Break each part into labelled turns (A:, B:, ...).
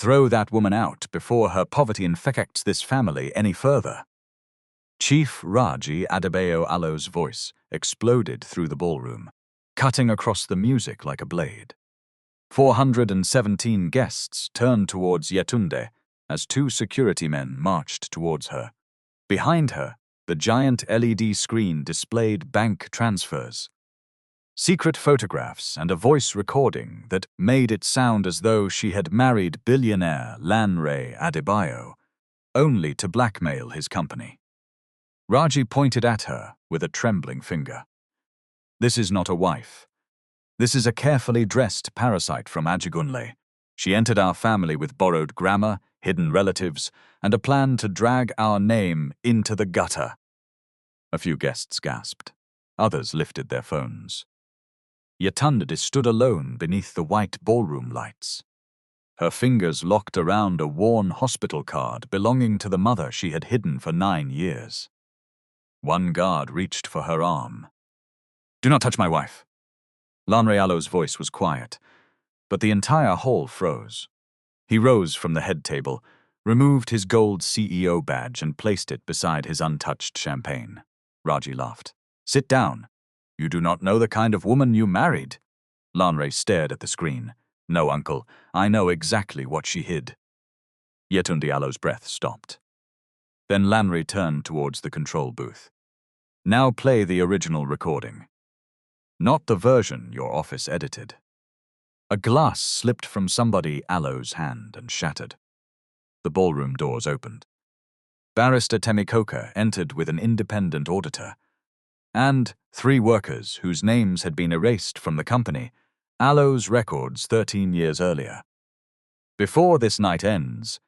A: throw that woman out before her poverty infects this family any further." Chief Raji Adebayo Alo's voice exploded through the ballroom, cutting across the music like a blade. 417 guests turned towards Yetunde as two security men marched towards her. Behind her, the giant LED screen displayed bank transfers, secret photographs, and a voice recording that made it sound as though she had married billionaire Lanre Adebayo, only to blackmail his company. Raji pointed at her with a trembling finger. "This is not a wife. This is a carefully dressed parasite from Ajigunle. She entered our family with borrowed grammar, hidden relatives, and a plan to drag our name into the gutter." A few guests gasped. Others lifted their phones. Yetunde stood alone beneath the white ballroom lights. Her fingers locked around a worn hospital card belonging to the mother she had hidden for 9 years. One guard reached for her arm. "Do not touch my wife." Lanre Alo's voice was quiet, but the entire hall froze. He rose from the head table, removed his gold CEO badge and placed it beside his untouched champagne. Raji laughed. "Sit down. You do not know the kind of woman you married." Lanre stared at the screen. "No, uncle, I know exactly what she hid." Yetunde Alo's breath stopped. Then Lanre turned towards the control booth. "Now play the original recording. Not the version your office edited." A glass slipped from somebody Alo's hand and shattered. The ballroom doors opened. Barrister Temikoka entered with an independent auditor, and 3 workers whose names had been erased from the company, Alo's records 13 years earlier. Before this night ends,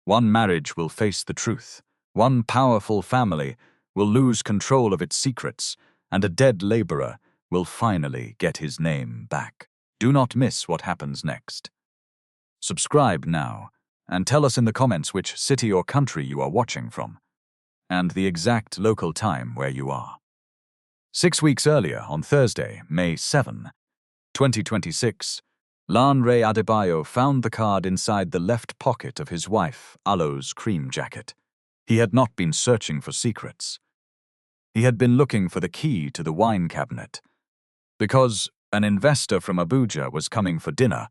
A: one marriage will face the truth, one powerful family will lose control of its secrets, and a dead laborer will finally get his name back. Do not miss what happens next. Subscribe now, and tell us in the comments which city or country you are watching from, and the exact local time where you are. 6 weeks earlier, on Thursday, May 7, 2026, Lanre Adebayo found the card inside the left pocket of his wife, Alo's cream jacket. He had not been searching for secrets. He had been looking for the key to the wine cabinet, because an investor from Abuja was coming for dinner,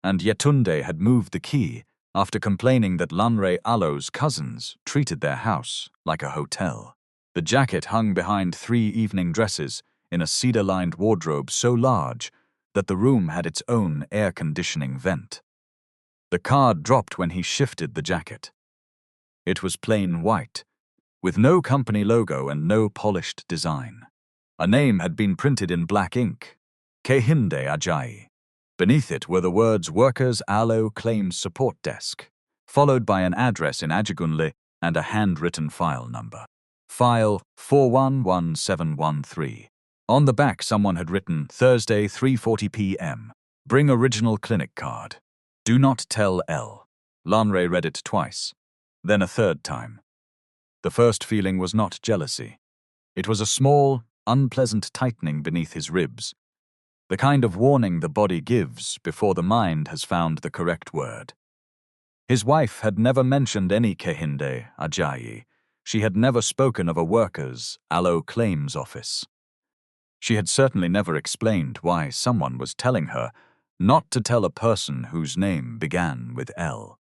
A: and Yetunde had moved the key after complaining that Lanre Alo's cousins treated their house like a hotel. The jacket hung behind 3 evening dresses in a cedar-lined wardrobe so large that the room had its own air conditioning vent. The card dropped when he shifted the jacket. It was plain white, with no company logo and no polished design. A name had been printed in black ink, Kehinde Ajayi. Beneath it were the words Workers Alo Claims Support Desk, followed by an address in Ajigunle and a handwritten file number. File 411713. On the back someone had written, Thursday 3:40 p.m. Bring original clinic card. Do not tell L. Lanre read it twice, then a third time. The first feeling was not jealousy. It was a small, unpleasant tightening beneath his ribs, the kind of warning the body gives before the mind has found the correct word. His wife had never mentioned any Kehinde Ajayi. She had never spoken of a workers' Alo claims office. She had certainly never explained why someone was telling her not to tell a person whose name began with L.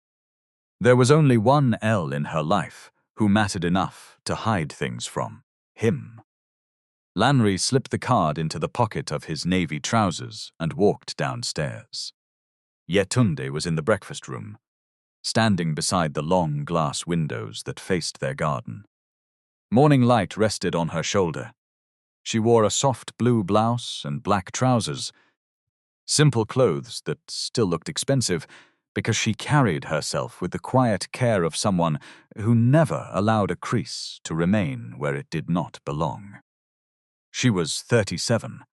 A: There was only one L in her life who mattered enough to hide things from: him. Lanre slipped the card into the pocket of his navy trousers and walked downstairs. Yetunde was in the breakfast room, standing beside the long glass windows that faced their garden. Morning light rested on her shoulder. She wore a soft blue blouse and black trousers, simple clothes that still looked expensive because she carried herself with the quiet care of someone who never allowed a crease to remain where it did not belong. She was 37,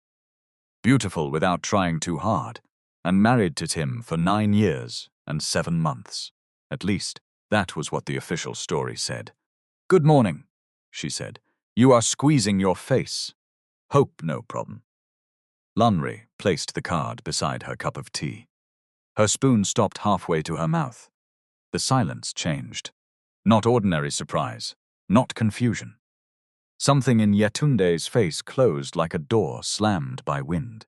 A: beautiful without trying too hard, and married to Tim for 9 years and 7 months. At least, that was what the official story said. "Good morning," she said. "You are squeezing your face. Hope no problem." Lanre placed the card beside her cup of tea. Her spoon stopped halfway to her mouth. The silence changed. Not ordinary surprise, not confusion. Something in Yetunde's face closed like a door slammed by wind.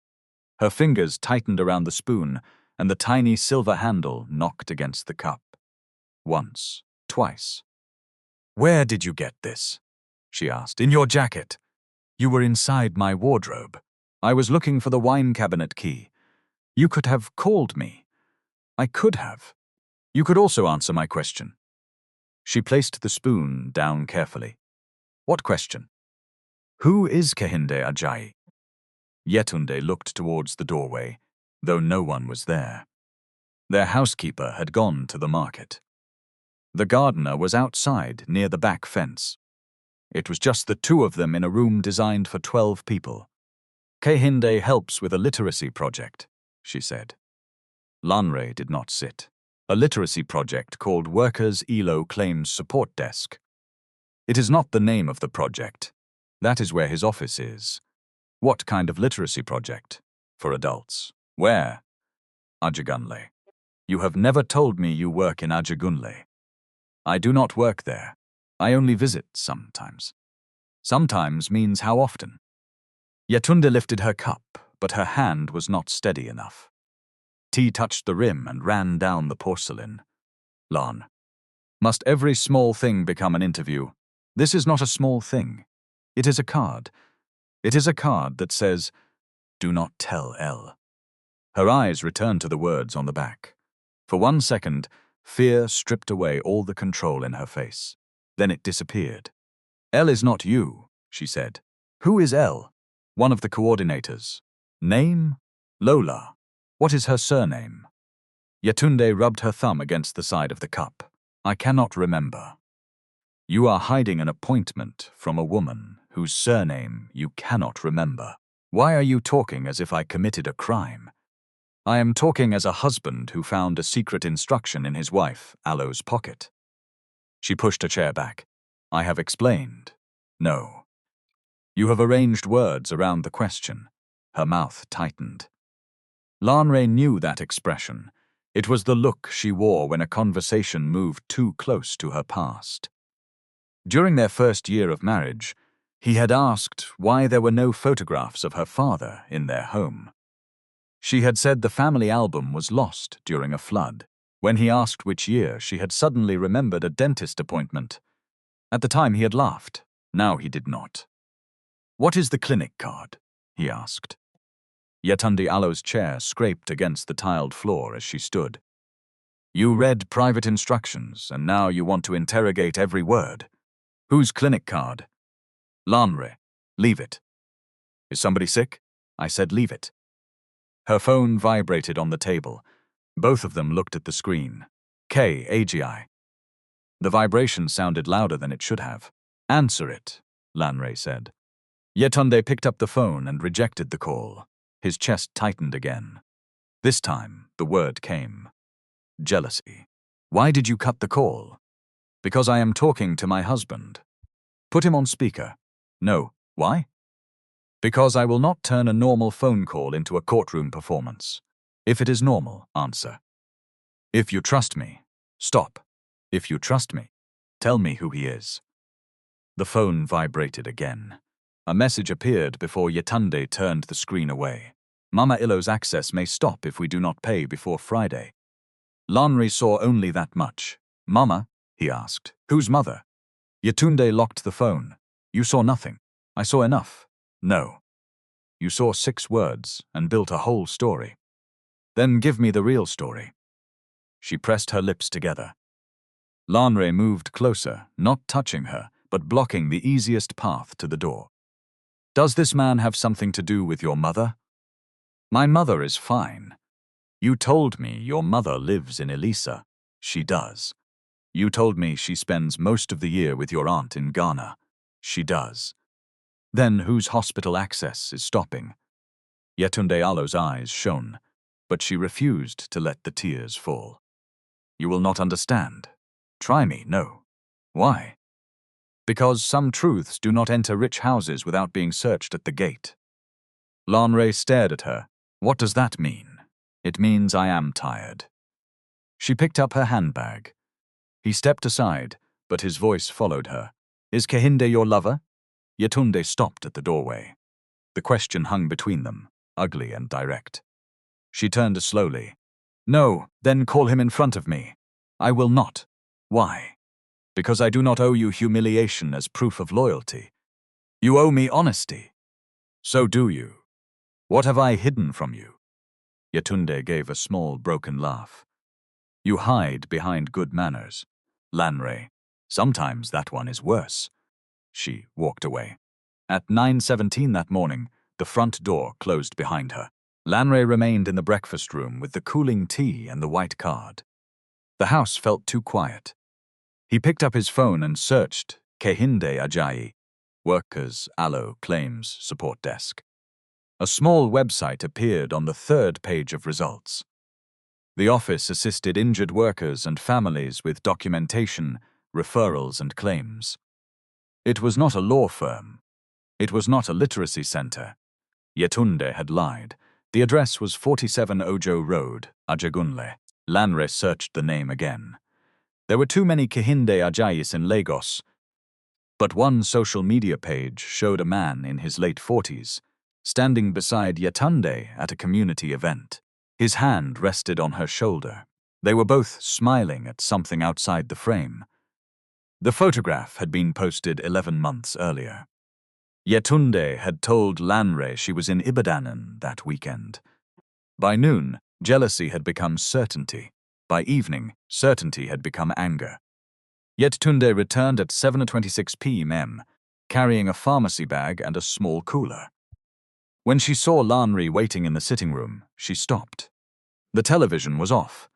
A: Her fingers tightened around the spoon, and the tiny silver handle knocked against the cup. Once, twice. "Where did you get this?" she asked. "In your jacket." "You were inside my wardrobe. I was looking for the wine cabinet key. You could have called me." "I could have. You could also answer my question." She placed the spoon down carefully. "What question?" "Who is Kehinde Ajayi?" Yetunde looked towards the doorway, though no one was there. Their housekeeper had gone to the market. The gardener was outside near the back fence. It was just the two of them in a room designed for 12 people. "Kehinde helps with a literacy project," she said. Lanre did not sit. "A literacy project called Workers' ELO Claims Support Desk. It is not the name of the project. That is where his office is." "What kind of literacy project?" "For adults." "Where?" "Ajagunle." "You have never told me you work in Ajagunle." "I do not work there. I only visit sometimes." "Sometimes" means how often? Yetunde lifted her cup, but her hand was not steady enough. Tea touched the rim and ran down the porcelain. "Lan, must every small thing become an interview? This is not a small thing. It is a card. It is a card that says, 'Do not tell L.'" Her eyes returned to the words on the back. For 1 second, fear stripped away all the control in her face. Then it disappeared. "L is not you," she said. "Who is L?" "One of the coordinators." "Name?" "Lola." "What is her surname?" Yetunde rubbed her thumb against the side of the cup. "I cannot remember." "You are hiding an appointment from a woman whose surname you cannot remember. Why are you talking as if I committed a crime?" "I am talking as a husband who found a secret instruction in his wife, Alo's pocket." She pushed a chair back. "I have explained." "No." "You have arranged words around the question." Her mouth tightened. Lanre knew that expression. It was the look she wore when a conversation moved too close to her past. During their first year of marriage, he had asked why there were no photographs of her father in their home. She had said the family album was lost during a flood. When he asked which year, she had suddenly remembered a dentist appointment. At the time he had laughed. Now he did not. "What is the clinic card?" he asked. Yetunde Alo's chair scraped against the tiled floor as she stood. "You read private instructions, and now you want to interrogate every word. Whose clinic card?" "Lanre. Leave it." "Is somebody sick?" I said leave it. Her phone vibrated on the table. Both of them looked at the screen. "KAGI." The vibration sounded louder than it should have. "Answer it," Lanre said. Yetunde picked up the phone and rejected the call. His chest tightened again. This time, the word came. "Jealousy." "Why did you cut the call?" "Because I am talking to my husband." "Put him on speaker." "No." "Why?" "Because I will not turn a normal phone call into a courtroom performance. If it is normal, answer. If you trust me, stop. If you trust me, tell me who he is." The phone vibrated again. A message appeared before Yetunde turned the screen away. "Mama Ilo's access may stop if we do not pay before Friday." Lanre saw only that much. "Mama?" he asked. "Whose mother?" Yetunde locked the phone. "You saw nothing." "I saw enough." "No. You saw 6 words and built a whole story." "Then give me the real story." She pressed her lips together. Lanre moved closer, not touching her, but blocking the easiest path to the door. "Does this man have something to do with your mother?" "My mother is fine." "You told me your mother lives in Elisa." "She does." "You told me she spends most of the year with your aunt in Ghana." "She does." "Then whose hospital access is stopping?" Yetunde Alo's eyes shone, but she refused to let the tears fall. "You will not understand." "Try me, no." "Why?" "Because some truths do not enter rich houses without being searched at the gate." Lanre stared at her. "What does that mean?" It means I am tired. She picked up her handbag. He stepped aside, but his voice followed her. Is Kehinde your lover? Yetunde stopped at the doorway. The question hung between them, ugly and direct. She turned slowly. No, then call him in front of me. I will not. Why? Because I do not owe you humiliation as proof of loyalty. You owe me honesty. So do you. What have I hidden from you? Yetunde gave a small, broken laugh. You hide behind good manners. Lanre, sometimes that one is worse. She walked away. At 9:17 that morning, the front door closed behind her. Lanre remained in the breakfast room with the cooling tea and the white card. The house felt too quiet. He picked up his phone and searched Kehinde Ajayi, Workers' Aloe Claims Support Desk. A small website appeared on the third page of results. The office assisted injured workers and families with documentation, referrals, and claims. It was not a law firm. It was not a literacy center. Yetunde had lied. The address was 47 Ojo Road, Ajagunle. Lanre searched the name again. There were too many Kehinde Ajayis in Lagos, but one social media page showed a man in his late 40s, standing beside Yetunde at a community event. His hand rested on her shoulder. They were both smiling at something outside the frame. The photograph had been posted 11 months earlier. Yetunde had told Lanre she was in Ibadan that weekend. By noon, jealousy had become certainty. By evening, certainty had become anger. Yetunde returned at 7:26 p.m., carrying a pharmacy bag and a small cooler. When she saw Lanre waiting in the sitting room, she stopped. The television was off.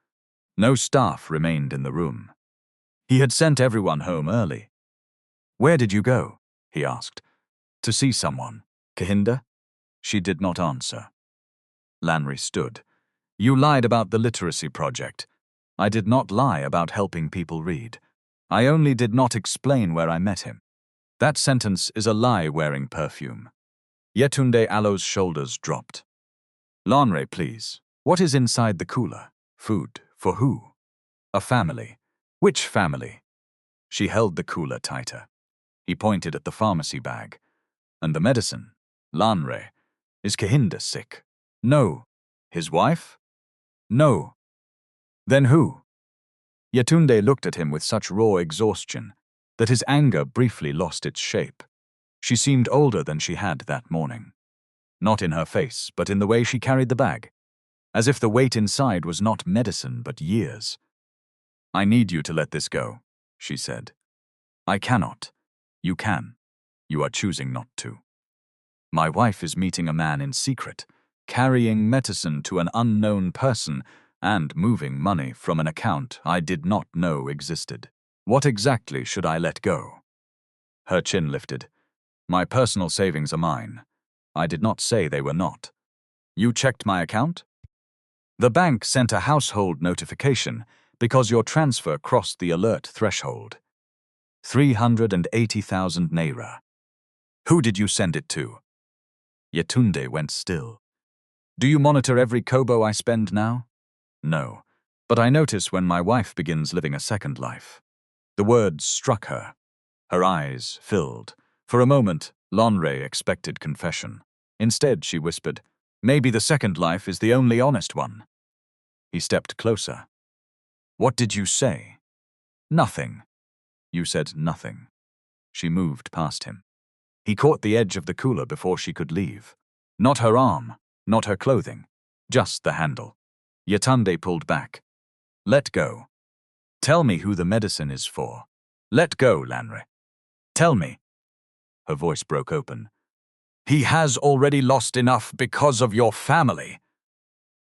A: No staff remained in the room. He had sent everyone home early. Where did you go? He asked. To see someone. Kehinde? She did not answer. Lanre stood. You lied about the literacy project. I did not lie about helping people read. I only did not explain where I met him. That sentence is a lie wearing perfume. Yetunde Aloe's shoulders dropped. Lanre, please. What is inside the cooler? Food. For who? A family. Which family? She held the cooler tighter. He pointed at the pharmacy bag. And the medicine? Lanre. Is Kehinde sick? No. His wife? No. Then who? Yetunde looked at him with such raw exhaustion that his anger briefly lost its shape. She seemed older than she had that morning. Not in her face, but in the way she carried the bag. As if the weight inside was not medicine, but years. I need you to let this go, she said. I cannot. You can. You are choosing not to. My wife is meeting a man in secret, carrying medicine to an unknown person, and moving money from an account I did not know existed. What exactly should I let go? Her chin lifted. My personal savings are mine. I did not say they were not. You checked my account? The bank sent a household notification because your transfer crossed the alert threshold. 380,000 naira. Who did you send it to? Yetunde went still. Do you monitor every kobo I spend now? No, but I notice when my wife begins living a second life. The words struck her. Her eyes filled. For a moment, Lanre expected confession. Instead, she whispered, maybe the second life is the only honest one. He stepped closer. What did you say? Nothing. You said nothing. She moved past him. He caught the edge of the cooler before she could leave. Not her arm, not her clothing, just the handle. Yetunde pulled back. Let go. Tell me who the medicine is for. Let go, Lanre. Tell me. Her voice broke open. He has already lost enough because of your family.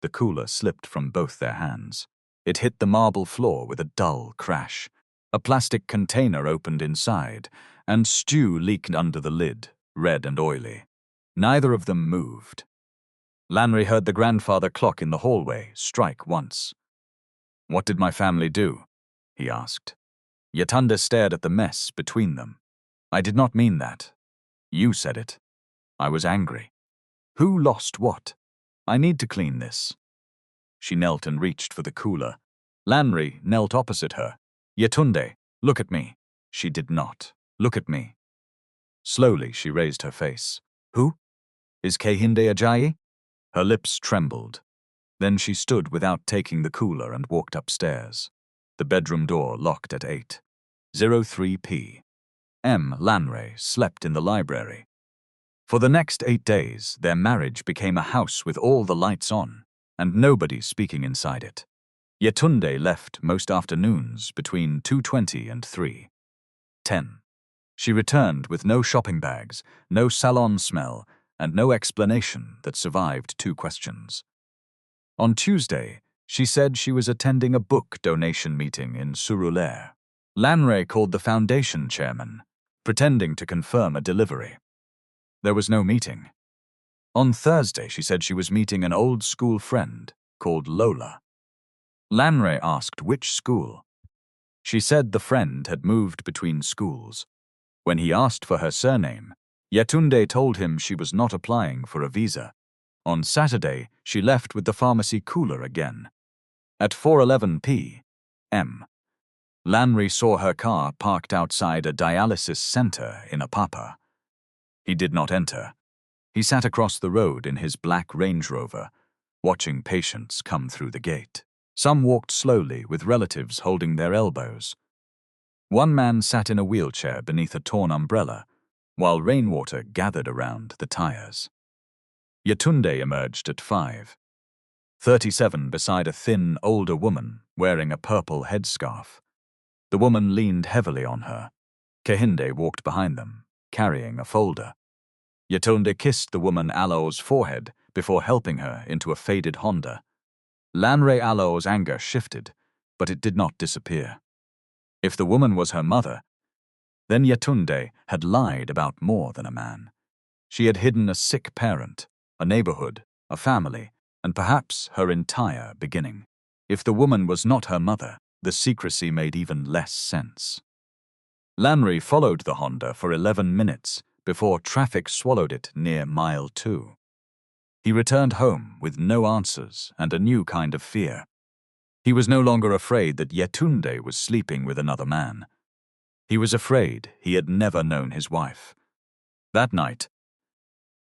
A: The cooler slipped from both their hands. It hit the marble floor with a dull crash. A plastic container opened inside, and stew leaked under the lid, red and oily. Neither of them moved. Lanre heard the grandfather clock in the hallway strike once. What did my family do? He asked. Yetunde stared at the mess between them. I did not mean that. You said it. I was angry. Who lost what? I need to clean this. She knelt and reached for the cooler. Lanri knelt opposite her. Yetunde, look at me. She did not. Look at me. Slowly, she raised her face. Who? Is Kehinde Ajayi? Her lips trembled. Then she stood without taking the cooler and walked upstairs. The bedroom door locked at 8:03 p.m. Lanre slept in the library. For the next 8 days, their marriage became a house with all the lights on, and nobody speaking inside it. Yetunde left most afternoons between 2:20 and 3:10. She returned with no shopping bags, no salon smell, and no explanation that survived 2 questions. On Tuesday, she said she was attending a book donation meeting in Surulere. Lanre called the foundation chairman, pretending to confirm a delivery. There was no meeting. On Thursday, she said she was meeting an old school friend called Lola. Lanre asked which school. She said the friend had moved between schools. When he asked for her surname, Yetunde told him she was not applying for a visa. On Saturday, she left with the pharmacy cooler again. At 4:11 p.m., Lanre saw her car parked outside a dialysis center in Apapa. He did not enter. He sat across the road in his black Range Rover, watching patients come through the gate. Some walked slowly with relatives holding their elbows. One man sat in a wheelchair beneath a torn umbrella, while rainwater gathered around the tires. Yetunde emerged at 5:37 beside a thin, older woman wearing a purple headscarf. The woman leaned heavily on her. Kehinde walked behind them, carrying a folder. Yetunde kissed the woman Alo's forehead before helping her into a faded Honda. Lanre Alo's anger shifted, but it did not disappear. If the woman was her mother, then Yetunde had lied about more than a man. She had hidden a sick parent, a neighborhood, a family, and perhaps her entire beginning. If the woman was not her mother, the secrecy made even less sense. Lanre followed the Honda for 11 minutes before traffic swallowed it near mile 2. He returned home with no answers and a new kind of fear. He was no longer afraid that Yetunde was sleeping with another man. He was afraid he had never known his wife. That night,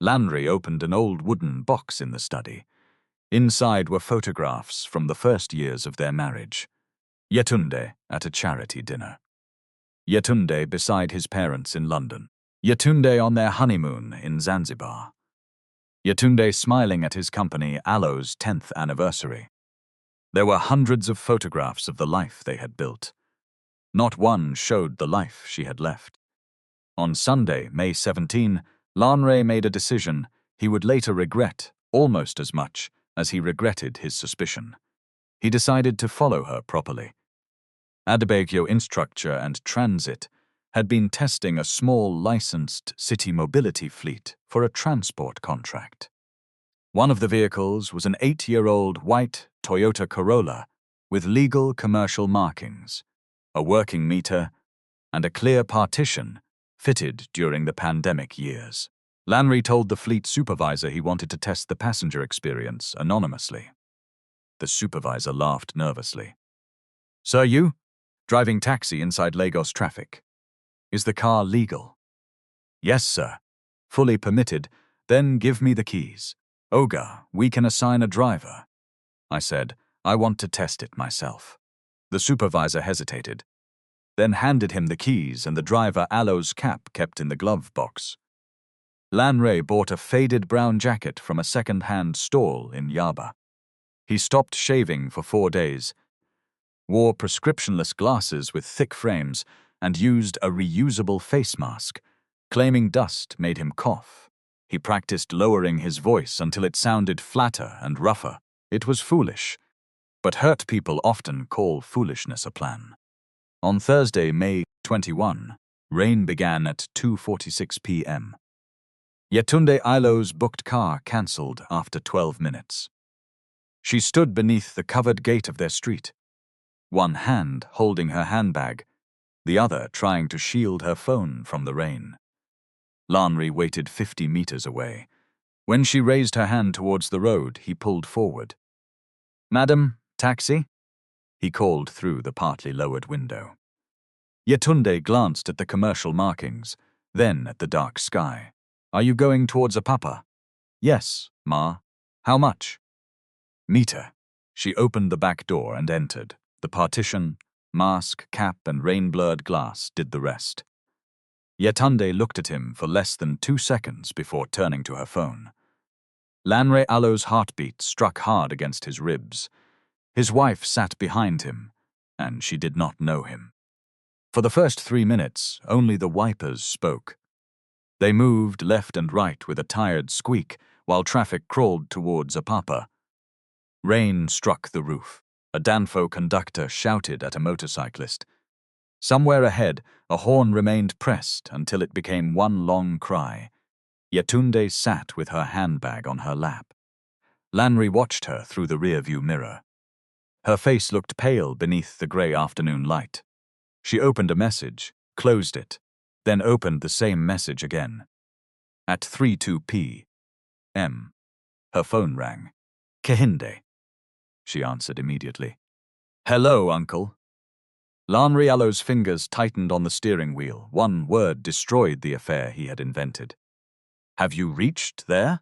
A: Lanre opened an old wooden box in the study. Inside were photographs from the first years of their marriage. Yetunde at a charity dinner. Yetunde beside his parents in London. Yetunde on their honeymoon in Zanzibar. Yetunde smiling at his company Alo's 10th anniversary. There were hundreds of photographs of the life they had built. Not one showed the life she had left. On Sunday, May 17, Lanre made a decision he would later regret almost as much as he regretted his suspicion. He decided to follow her properly. Adebegyo Infrastructure and Transit had been testing a small licensed city mobility fleet for a transport contract. One of the vehicles was an 8-year-old white Toyota Corolla with legal commercial markings, a working meter, and a clear partition fitted during the pandemic years. Lanre told the fleet supervisor he wanted to test the passenger experience anonymously. The supervisor laughed nervously. "Sir, you? Driving taxi inside Lagos traffic. Is the car legal?" "Yes, sir. Fully permitted. Then give me the keys." "Oga, we can assign a driver." I said, "I want to test it myself." The supervisor hesitated, then handed him the keys and the driver Alo's cap kept in the glove box. Lanre bought a faded brown jacket from a second-hand stall in Yaba. He stopped shaving for 4 days, wore prescriptionless glasses with thick frames, and used a reusable face mask, claiming dust made him cough. He practiced lowering his voice until it sounded flatter and rougher. It was foolish, but hurt people often call foolishness a plan. On Thursday, May 21, rain began at 2:46 p.m. Yetunde Ailo's booked car cancelled after 12 minutes. She stood beneath the covered gate of their street, one hand holding her handbag, the other trying to shield her phone from the rain. Lanre waited 50 meters away. When she raised her hand towards the road, he pulled forward. Madam, taxi? He called through the partly lowered window. Yetunde glanced at the commercial markings, then at the dark sky. Are you going towards Apapa? Yes, Ma. How much? Meter. She opened the back door and entered. The partition, mask, cap, and rain-blurred glass did the rest. Yetunde looked at him for less than 2 seconds before turning to her phone. Lanre Alo's heartbeat struck hard against his ribs. His wife sat behind him, and she did not know him. For the first 3 minutes, only the wipers spoke. They moved left and right with a tired squeak while traffic crawled towards Apapa. Rain struck the roof. A Danfo conductor shouted at a motorcyclist. Somewhere ahead, a horn remained pressed until it became one long cry. Yetunde sat with her handbag on her lap. Lanre watched her through the rearview mirror. Her face looked pale beneath the grey afternoon light. She opened a message, closed it, then opened the same message again. At 3:02 p.m. Her phone rang. Kehinde. She answered immediately. Hello, Uncle. Lanre Alo's fingers tightened on the steering wheel. One word destroyed the affair he had invented. Have you reached there?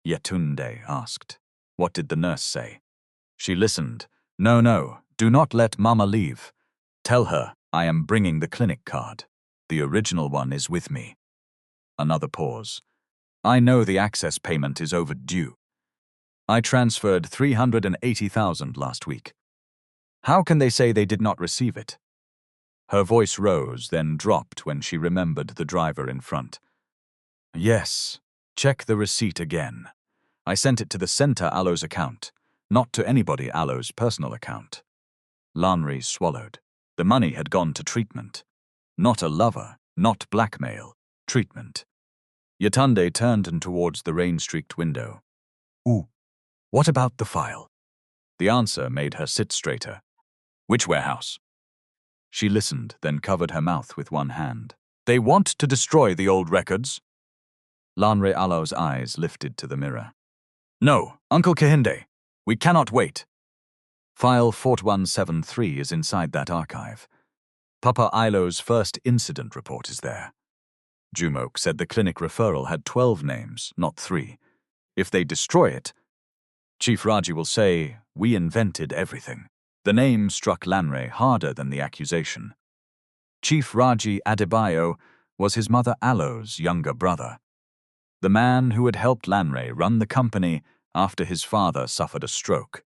A: Yetunde asked. What did the nurse say? She listened. No, do not let Mama leave. Tell her I am bringing the clinic card. The original one is with me. Another pause. I know the access payment is overdue. I transferred 380,000 last week. How can they say they did not receive it? Her voice rose, then dropped when she remembered the driver in front. Yes, check the receipt again. I sent it to the Center Alo's account, not to anybody Alo's personal account. Lanre swallowed. The money had gone to treatment. Not a lover, not blackmail, treatment. Yetunde turned towards the rain-streaked window. Ooh, what about the file? The answer made her sit straighter. Which warehouse? She listened, then covered her mouth with one hand. They want to destroy the old records? Lanre Alo's eyes lifted to the mirror. No, Uncle Kehinde, we cannot wait. File 4173 is inside that archive. Papa Ilo's first incident report is there. Jumok said the clinic referral had 12 names, not 3. If they destroy it, Chief Raji will say, we invented everything. The name struck Lanre harder than the accusation. Chief Raji Adebayo was his mother Alo's younger brother. The man who had helped Lanre run the company after his father suffered a stroke.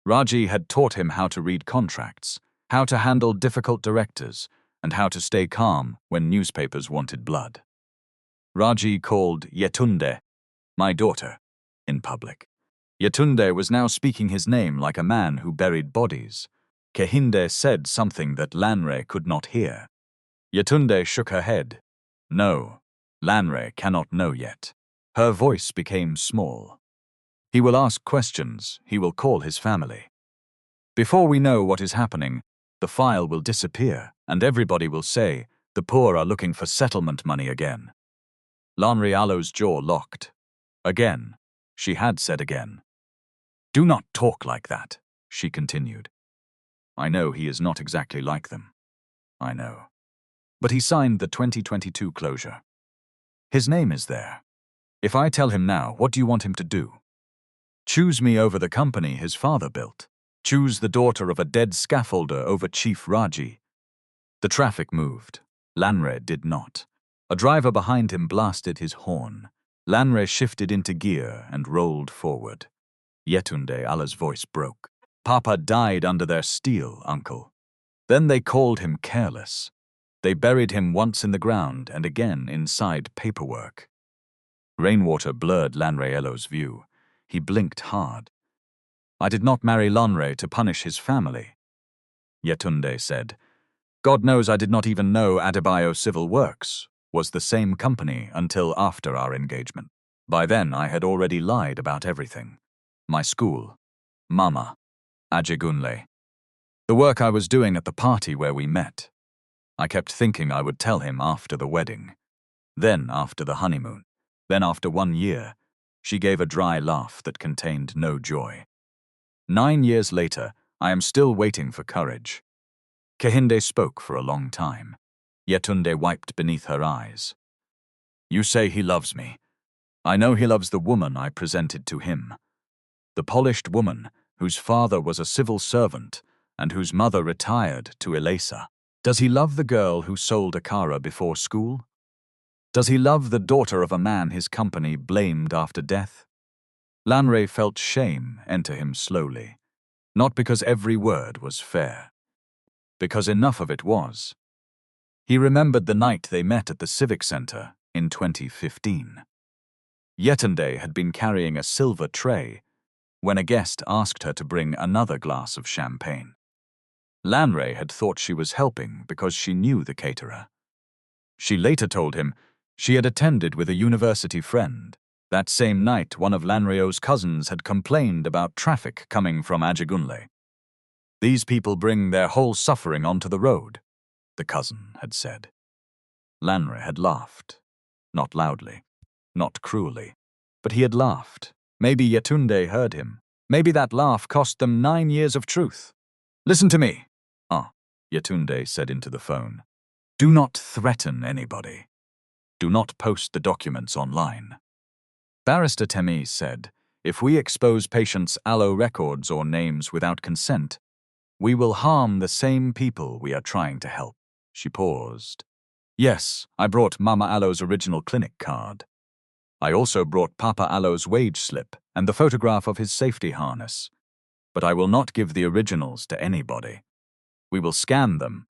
A: Raji had taught him how to read contracts, how to handle difficult directors, and how to stay calm when newspapers wanted blood. Raji called Yetunde, my daughter, in public. Yetunde was now speaking his name like a man who buried bodies. Kehinde said something that Lanre could not hear. Yetunde shook her head. No, Lanre cannot know yet. Her voice became small. He will ask questions, he will call his family. Before we know what is happening, the file will disappear, and everybody will say, the poor are looking for settlement money again. Lanre Alo's jaw locked. Again. She had said again. Do not talk like that, she continued. I know he is not exactly like them. I know. But he signed the 2022 closure. His name is there. If I tell him now, what do you want him to do? Choose me over the company his father built. Choose the daughter of a dead scaffolder over Chief Raji. The traffic moved. Lanre did not. A driver behind him blasted his horn. Lanre shifted into gear and rolled forward. Yetunde Ala's voice broke. Papa died under their steel, Uncle. Then they called him careless. They buried him once in the ground and again inside paperwork. Rainwater blurred Lanre Elo's view. He blinked hard. I did not marry Lanre to punish his family. Yetunde said, God knows I did not even know Adebayo Civil Works was the same company until after our engagement. By then I had already lied about everything. My school, Mama, Ajegunle, the work I was doing at the party where we met. I kept thinking I would tell him after the wedding, then after the honeymoon, then after 1 year. She gave a dry laugh that contained no joy. 9 years later, I am still waiting for courage. Kehinde spoke for a long time. Yetunde wiped beneath her eyes. You say he loves me. I know he loves the woman I presented to him. The polished woman whose father was a civil servant and whose mother retired to Elasa. Does he love the girl who sold Akara before school? Does he love the daughter of a man his company blamed after death? Lanre felt shame enter him slowly, not because every word was fair, because enough of it was. He remembered the night they met at the Civic Center in 2015. Yetunde had been carrying a silver tray when a guest asked her to bring another glass of champagne. Lanre had thought she was helping because she knew the caterer. She later told him she had attended with a university friend. That same night, one of Lanreo's cousins had complained about traffic coming from Ajagunle. These people bring their whole suffering onto the road, the cousin had said. Lanre had laughed. Not loudly, not cruelly, but he had laughed. Maybe Yetunde heard him. Maybe that laugh cost them 9 years of truth. Listen to me. Yetunde said into the phone. Do not threaten anybody. Do not post the documents online. Barrister Temi said, if we expose patients' allo records or names without consent, we will harm the same people we are trying to help. She paused. Yes, I brought Mama Allo's original clinic card. I also brought Papa Allo's wage slip and the photograph of his safety harness. But I will not give the originals to anybody. We will scan them,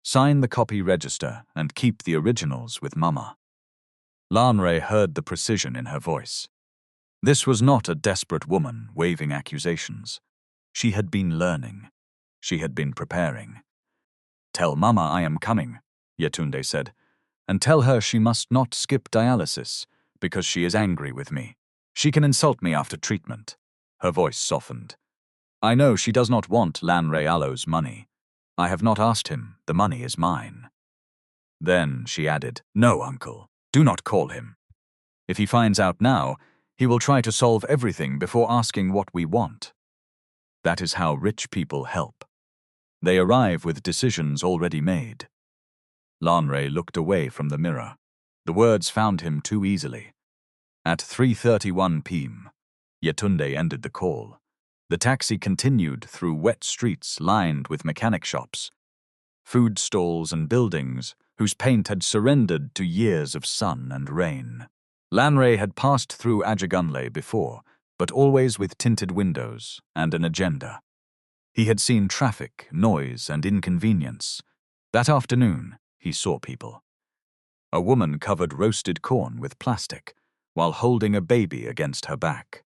A: sign the copy register, and keep the originals with Mama. Lanre heard the precision in her voice. This was not a desperate woman waving accusations. She had been learning. She had been preparing. Tell Mama I am coming, Yetunde said, and tell her she must not skip dialysis because she is angry with me. She can insult me after treatment. Her voice softened. I know she does not want Lanre Allo's money. I have not asked him. The money is mine. Then she added, no, uncle, do not call him. If he finds out now, he will try to solve everything before asking what we want. That is how rich people help. They arrive with decisions already made. Lanre looked away from the mirror. The words found him too easily. At 3:31 p.m., Yetunde ended the call. The taxi continued through wet streets lined with mechanic shops, food stalls and buildings whose paint had surrendered to years of sun and rain. Lanre had passed through Ajagunle before, but always with tinted windows and an agenda. He had seen traffic, noise, and inconvenience. That afternoon, he saw people. A woman covered roasted corn with plastic while holding a baby against her back.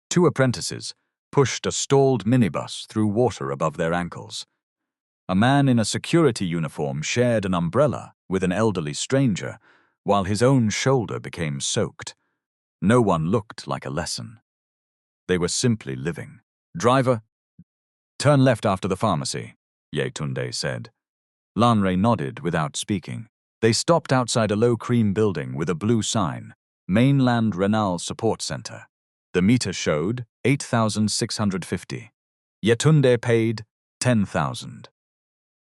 A: 2 apprentices pushed a stalled minibus through water above their ankles. A man in a security uniform shared an umbrella with an elderly stranger while his own shoulder became soaked. No one looked like a lesson. They were simply living. Driver, turn left after the pharmacy, Yetunde said. Lanre nodded without speaking. They stopped outside a low-cream building with a blue sign, Mainland Renal Support Center. The meter showed 8,650. Yetunde paid 10,000.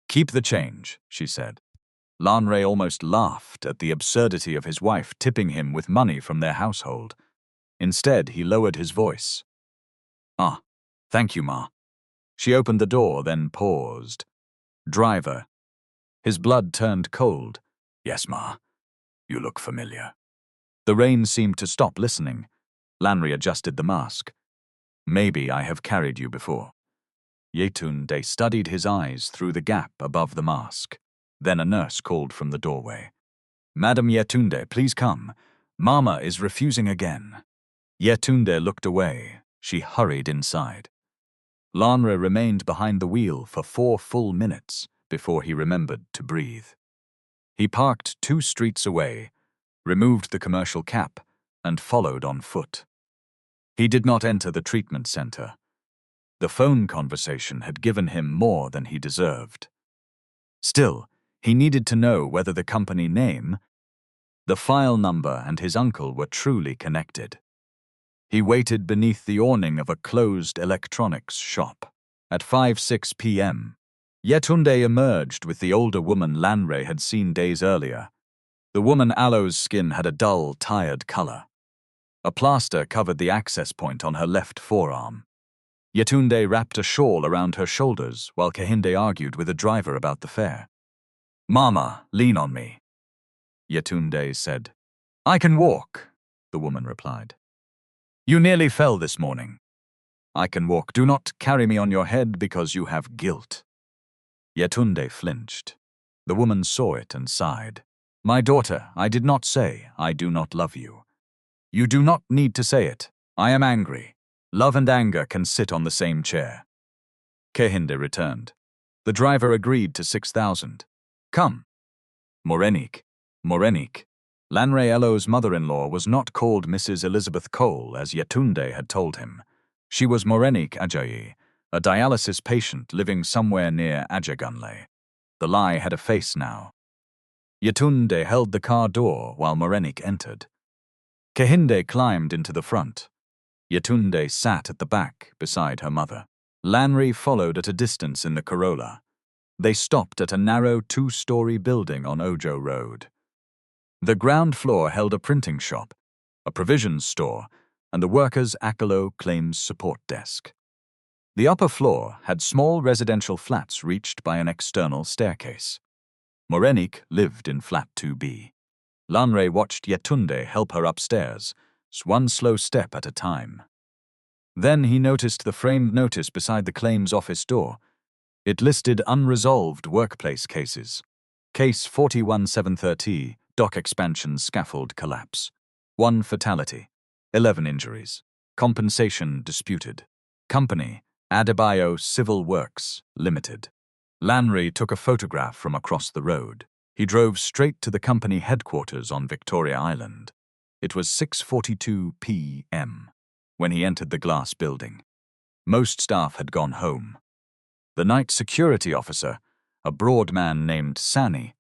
A: Keep the change, she said. Lanre almost laughed at the absurdity of his wife tipping him with money from their household. Instead, he lowered his voice. Thank you, Ma. She opened the door, then paused. Driver. His blood turned cold. Yes, Ma. You look familiar. The rain seemed to stop listening. Lanre adjusted the mask. Maybe I have carried you before. Yetunde studied his eyes through the gap above the mask. Then a nurse called from the doorway. Madam Yetunde, please come. Mama is refusing again. Yetunde looked away. She hurried inside. Lanre remained behind the wheel for 4 full minutes before he remembered to breathe. He parked 2 streets away, removed the commercial cap, and followed on foot. He did not enter the treatment center. The phone conversation had given him more than he deserved. Still, he needed to know whether the company name, the file number, and his uncle were truly connected. He waited beneath the awning of a closed electronics shop. At 5:06 p.m., Yetunde emerged with the older woman Lanre had seen days earlier. The woman Alo's skin had a dull, tired color. A plaster covered the access point on her left forearm. Yetunde wrapped a shawl around her shoulders while Kehinde argued with the driver about the fare. "Mama, lean on me," Yetunde said. "I can walk," the woman replied. "You nearly fell this morning." "I can walk. Do not carry me on your head because you have guilt." Yetunde flinched. The woman saw it and sighed. "My daughter, I did not say I do not love you. You do not need to say it. I am angry. Love and anger can sit on the same chair." Kehinde returned. The driver agreed to 6,000. "Come." Morenik. Lanre Elo's mother-in-law was not called Mrs. Elizabeth Cole as Yetunde had told him. She was Morenik Ajayi, a dialysis patient living somewhere near Ajagunle. The lie had a face now. Yetunde held the car door while Morenik entered. Kehinde climbed into the front. Yetunde sat at the back beside her mother. Lanre followed at a distance in the Corolla. They stopped at a narrow 2-story building on Ojo Road. The ground floor held a printing shop, a provisions store, and the workers' Akalo claims support desk. The upper floor had small residential flats reached by an external staircase. Morenik lived in flat 2B. Lanre watched Yetunde help her upstairs, one slow step at a time. Then he noticed the framed notice beside the claims office door. It listed unresolved workplace cases. Case 41730, dock expansion scaffold collapse. 1 fatality. 11 injuries. Compensation disputed. Company, Adebayo Civil Works, Limited. Lanre took a photograph from across the road. He drove straight to the company headquarters on Victoria Island. It was 6:42 p.m. when he entered the glass building. Most staff had gone home. The night security officer, a broad man named Sani,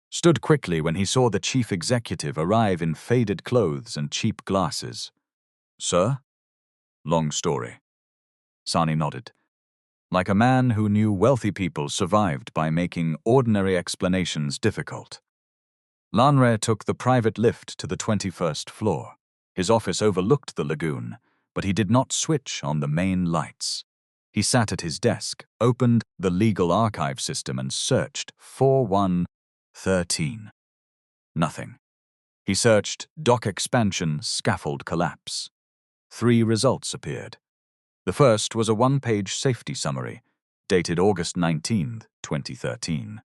A: stood quickly when he saw the chief executive arrive in faded clothes and cheap glasses. "Sir?" "Long story." Sani nodded. Like a man who knew wealthy people survived by making ordinary explanations difficult. Lanre took the private lift to the 21st floor. His office overlooked the lagoon, but he did not switch on the main lights. He sat at his desk, opened the legal archive system and searched 4113. Nothing. He searched dock expansion scaffold collapse. 3 results appeared. The first was a 1-page safety summary, dated August 19, 2013.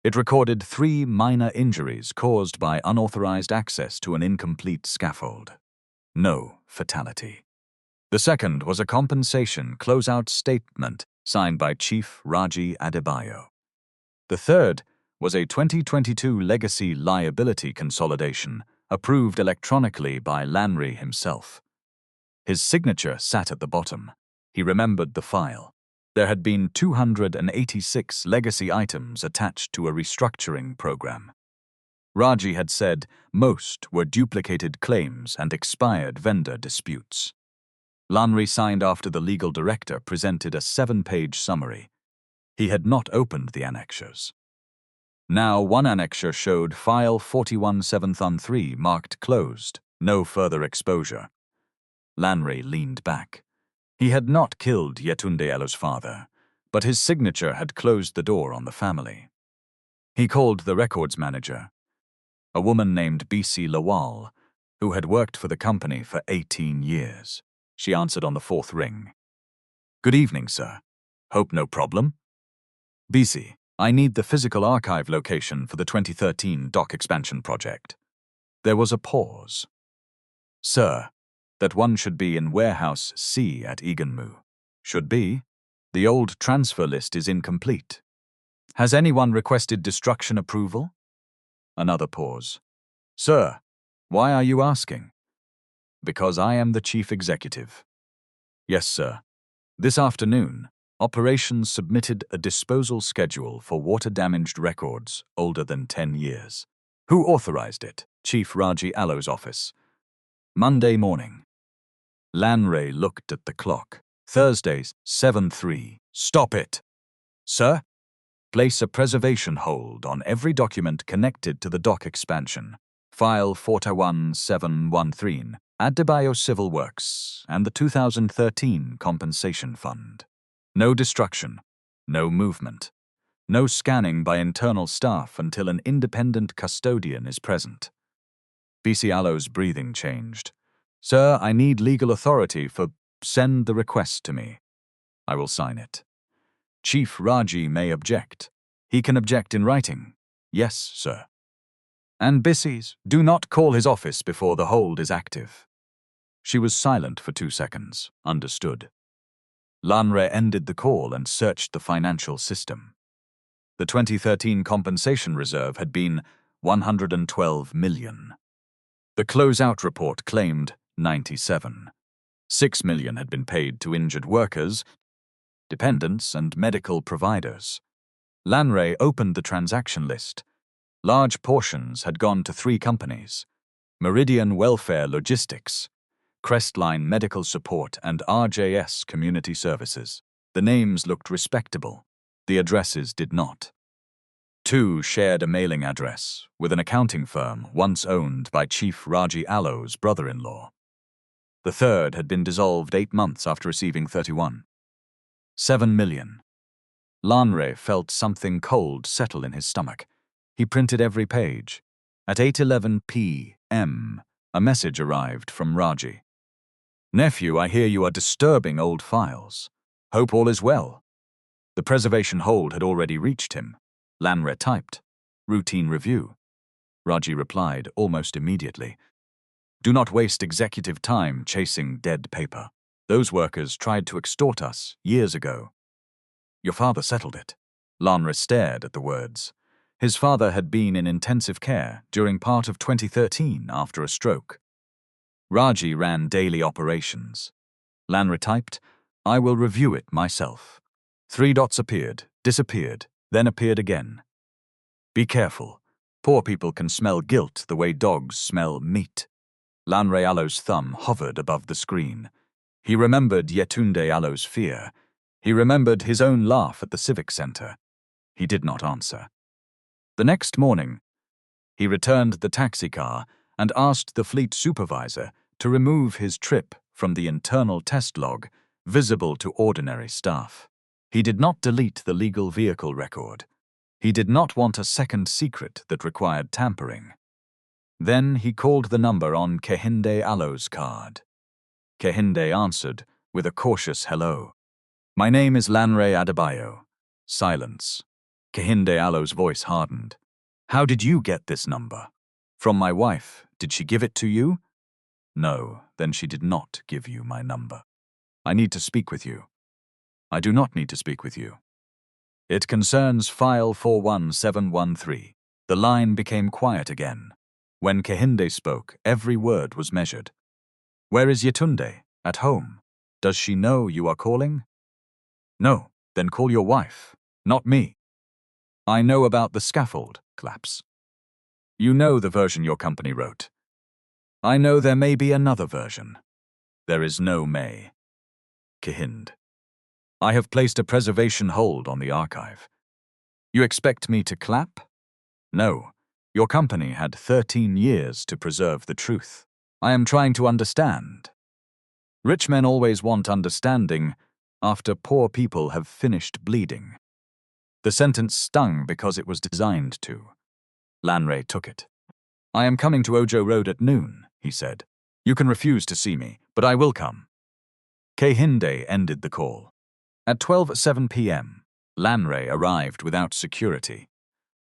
A: It recorded 3 minor injuries caused by unauthorized access to an incomplete scaffold. No fatality. The second was a compensation closeout statement signed by Chief Raji Adebayo. The third was a 2022 legacy liability consolidation approved electronically by Lanre himself. His signature sat at the bottom. He remembered the file. There had been 286 legacy items attached to a restructuring program. Raji had said most were duplicated claims and expired vendor disputes. Lanre signed after the legal director presented a 7-page summary. He had not opened the annexures. Now one annexure showed file 41713 marked closed, no further exposure. Lanre leaned back. He had not killed Yetunde Elo's father, but his signature had closed the door on the family. He called the records manager, a woman named B.C. Lawal, who had worked for the company for 18 years. She answered on the 4th ring. "Good evening, sir. Hope no problem?" "B.C., I need the physical archive location for the 2013 dock expansion project." There was a pause. "Sir, that one should be in Warehouse C at Eganmu." "Should be. The old transfer list is incomplete." "Has anyone requested destruction approval?" Another pause. "Sir, why are you asking?" "Because I am the chief executive." "Yes, sir. This afternoon, operations submitted a disposal schedule for water-damaged records older than 10 years. Who authorized it?" "Chief Raji Alo's office." "Monday morning." Lanray looked at the clock. Thursday, 7:03. Stop it! Sir? Place a preservation hold on every document connected to the dock expansion. File 41713, Adebayo Civil Works, and the 2013 Compensation Fund. No destruction, no movement, no scanning by internal staff until an independent custodian is present. BC Allo's breathing changed. Sir, I need legal authority for send the request to me. I will sign it. Chief Raji may object. He can object in writing. Yes, sir. And Bissies, do not call his office before the hold is active. She was silent for 2 seconds. Understood. Lanray ended the call and searched the financial system. The 2013 compensation reserve had been 112 million. The closeout report claimed 97. 6 million had been paid to injured workers, dependents, and medical providers. Lanray opened the transaction list. Large portions had gone to 3 companies: Meridian Welfare Logistics, Crestline Medical Support, and RJS Community Services. The names looked respectable. The addresses did not. 2 shared a mailing address with an accounting firm once owned by Chief Raji Allo's brother-in-law. The third had been dissolved 8 months after receiving 31. 7 million. Lanray felt something cold settle in his stomach. He printed every page. At 8:11 p.m., a message arrived from Raji. Nephew, I hear you are disturbing old files. Hope all is well. The preservation hold had already reached him. Lanray typed, routine review. Raji replied almost immediately. Do not waste executive time chasing dead paper. Those workers tried to extort us years ago. Your father settled it. Lanray stared at the words. His father had been in intensive care during part of 2013 after a stroke. Raji ran daily operations. Lanray typed, I will review it myself. 3 dots appeared, disappeared, then appeared again. Be careful. Poor people can smell guilt the way dogs smell meat. Lanray Allo's thumb hovered above the screen. He remembered Yetunde Allo's fear. He remembered his own laugh at the civic center. He did not answer. The next morning, he returned the taxi car and asked the fleet supervisor to remove his trip from the internal test log visible to ordinary staff. He did not delete the legal vehicle record. He did not want a second secret that required tampering. Then he called the number on Kehinde Allo's card. Kehinde answered with a cautious hello. My name is Lanray Adebayo. Silence. Kehinde Allo's voice hardened. How did you get this number? From my wife. Did she give it to you? No, then she did not give you my number. I need to speak with you. I do not need to speak with you. It concerns file 41713. The line became quiet again. When Kehinde spoke, every word was measured. Where is Yetunde? At home. Does she know you are calling? No, then call your wife, not me. I know about the scaffold collapse. You know the version your company wrote. I know there may be another version. There is no may. Kehind. I have placed a preservation hold on the archive. You expect me to clap? No. Your company had 13 years to preserve the truth. I am trying to understand. Rich men always want understanding after poor people have finished bleeding. The sentence stung because it was designed to. Lanray took it. I am coming to Ojo Road at noon, he said. You can refuse to see me, but I will come. Kehinde ended the call. At 12:07 p.m., Lanray arrived without security,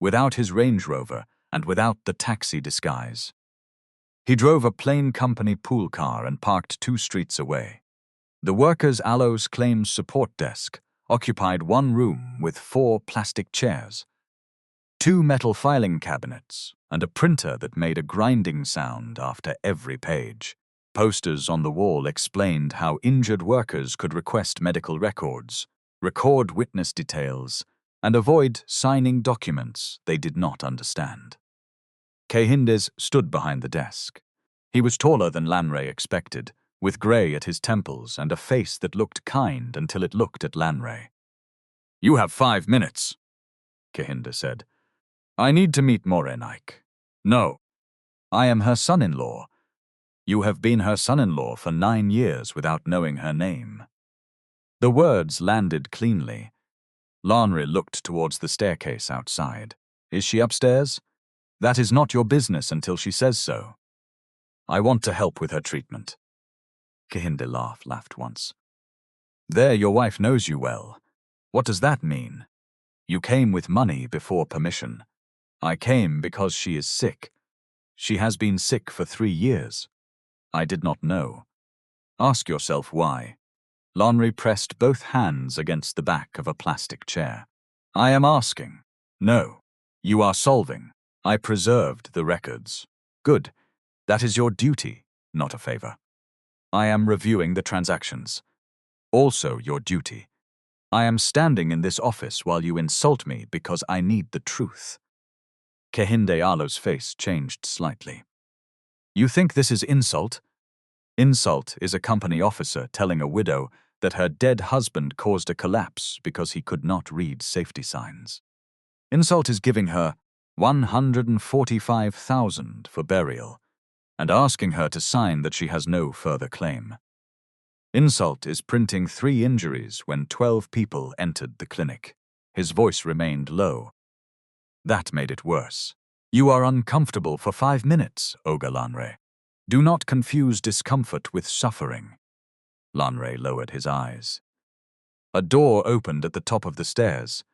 A: without his Range Rover, and without the taxi disguise. He drove a plain company pool car and parked 2 streets away. The Workers' Allo's Claims Support Desk occupied 1 room with 4 plastic chairs, 2 metal filing cabinets, and a printer that made a grinding sound after every page. Posters on the wall explained how injured workers could request medical records, record witness details, and avoid signing documents they did not understand. Kehindes stood behind the desk. He was taller than Lanray expected, with grey at his temples and a face that looked kind until it looked at Lanre. "You have 5 minutes," Kehinde said. "I need to meet Morenaik." "No. I am her son-in-law." "You have been her son-in-law for 9 years without knowing her name." The words landed cleanly. Lanre looked towards the staircase outside. "Is she upstairs?" "That is not your business until she says so." "I want to help with her treatment." Kehinde laughed once. "There, your wife knows you well. What does that mean? You came with money before permission." "I came because she is sick. She has been sick for 3 years." "I did not know." "Ask yourself why." Lanre pressed both hands against the back of a plastic chair. "I am asking." "No. You are solving." "I preserved the records." "Good. That is your duty, not a favor." "I am reviewing the transactions." "Also your duty." "I am standing in this office while you insult me because I need the truth." Kehinde Alo's face changed slightly. "You think this is insult?" "Insult is a company officer telling a widow that her dead husband caused a collapse because he could not read safety signs. Insult is giving her 145,000 for burial and asking her to sign that she has no further claim. Insult is printing 3 injuries when 12 people entered the clinic." His voice remained low. "That made it worse." "You are uncomfortable for 5 minutes, Oga Lanre. Do not confuse discomfort with suffering." Lanre lowered his eyes. A door opened at the top of the stairs.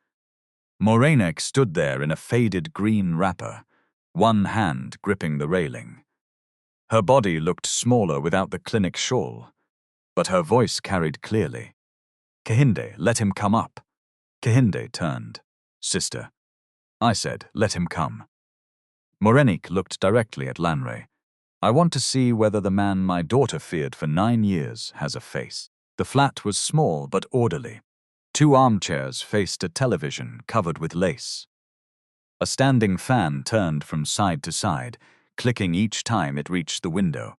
A: Morenaik stood there in a faded green wrapper, one hand gripping the railing. Her body looked smaller without the clinic shawl, but her voice carried clearly. "Kehinde, let him come up." Kehinde turned. "Sister." I said, "Let him come." Morenaik looked directly at Lanre. "I want to see whether the man my daughter feared for 9 years has a face." The flat was small but orderly. 2 armchairs faced a television covered with lace. A standing fan turned from side to side, clicking each time it reached the window.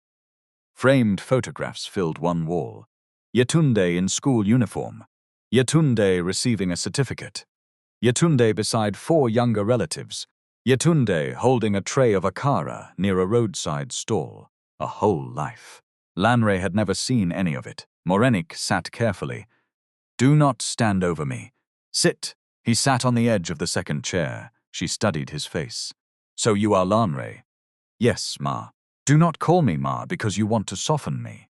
A: Framed photographs filled one wall. Yetunde in school uniform. Yetunde receiving a certificate. Yetunde beside 4 younger relatives. Yetunde holding a tray of akara near a roadside stall. A whole life. Lanre had never seen any of it. Morenaik sat carefully. "Do not stand over me. Sit." He sat on the edge of the second chair. She studied his face. "So you are Lanre?" "Yes, Ma." "Do not call me Ma because you want to soften me.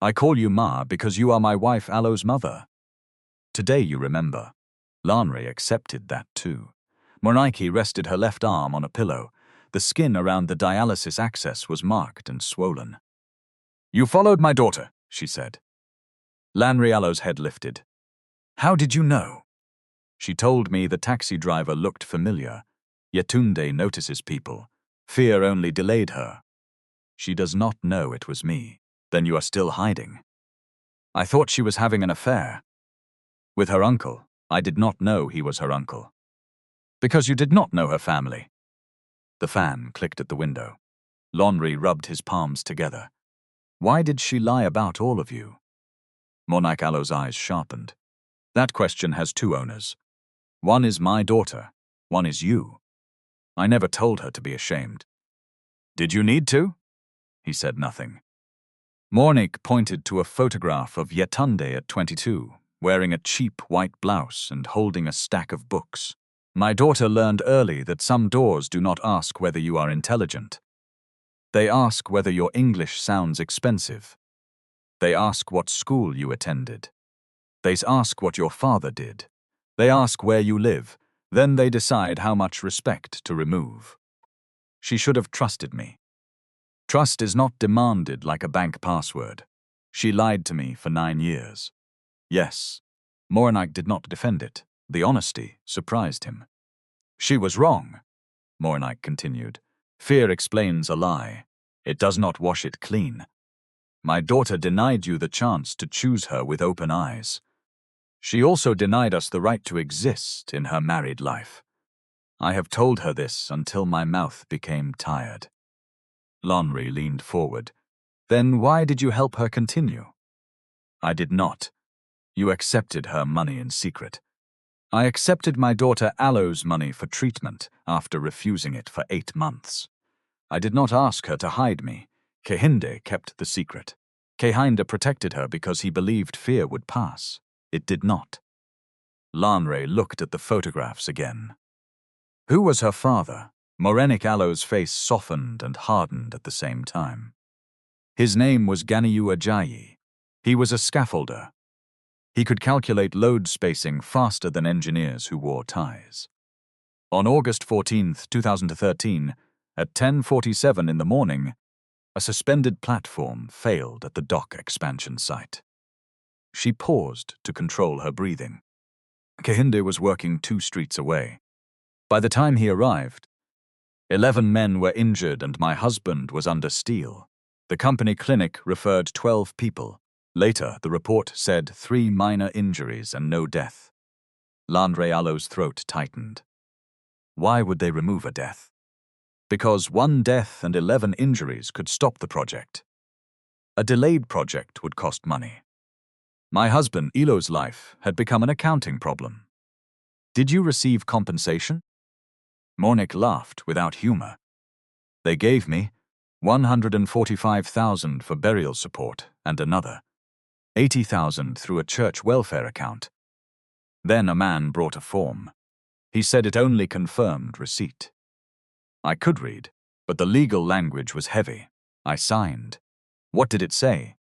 A: I call you Ma because you are my wife Alo's mother. Today you remember." Lanre accepted that too. Morenaik rested her left arm on a pillow. The skin around the dialysis access was marked and swollen. "You followed my daughter," she said. Lanre Alo's head lifted. "How did you know?" "She told me the taxi driver looked familiar. Yetunde notices people. Fear only delayed her. She does not know it was me." "Then you are still hiding." "I thought she was having an affair." "With her uncle. I did not know he was her uncle." "Because you did not know her family." The fan clicked at the window. Lanre rubbed his palms together. "Why did she lie about all of you?" Morenaik Alo's eyes sharpened. "That question has 2 owners. One is my daughter, one is you. I never told her to be ashamed." "Did you need to?" He said nothing. Morenaik pointed to a photograph of Yetunde at 22, wearing a cheap white blouse and holding a stack of books. "My daughter learned early that some doors do not ask whether you are intelligent. They ask whether your English sounds expensive. They ask what school you attended. They ask what your father did. They ask where you live. Then they decide how much respect to remove." She should have trusted me. Trust is not demanded like a bank password. She lied to me for 9 years. Yes. Morenaik did not defend it. The honesty surprised him. "She was wrong," Morenaik continued. "Fear explains a lie. It does not wash it clean. My daughter denied you the chance to choose her with open eyes. She also denied us the right to exist in her married life. I have told her this until my mouth became tired." Lanre leaned forward. Then why did you help her continue? I did not. You accepted her money in secret. I accepted my daughter Alo's money for treatment after refusing it for 8 months. I did not ask her to hide me. Kehinde kept the secret. Kehinde protected her because he believed fear would pass. It did not. Lanre looked at the photographs again. Who was her father? Morenik Alo's face softened and hardened at the same time. His name was Ganiyu Ajayi. He was a scaffolder. He could calculate load spacing faster than engineers who wore ties. On August 14, 2013, at 10:47 in the morning, a suspended platform failed at the dock expansion site. She paused to control her breathing. Kehinde was working 2 streets away. By the time he arrived, 11 men were injured and my husband was under steel. The company clinic referred 12 people. Later, the report said 3 minor injuries and no death. Lanre Alo's throat tightened. Why would they remove a death? Because 1 death and 11 injuries could stop the project. A delayed project would cost money. My husband, Ilo's life, had become an accounting problem. Did you receive compensation? Morenik laughed without humor. They gave me 145,000 for burial support and another 80,000 through a church welfare account. Then a man brought a form. He said it only confirmed receipt. I could read, but the legal language was heavy. I signed. What did it say?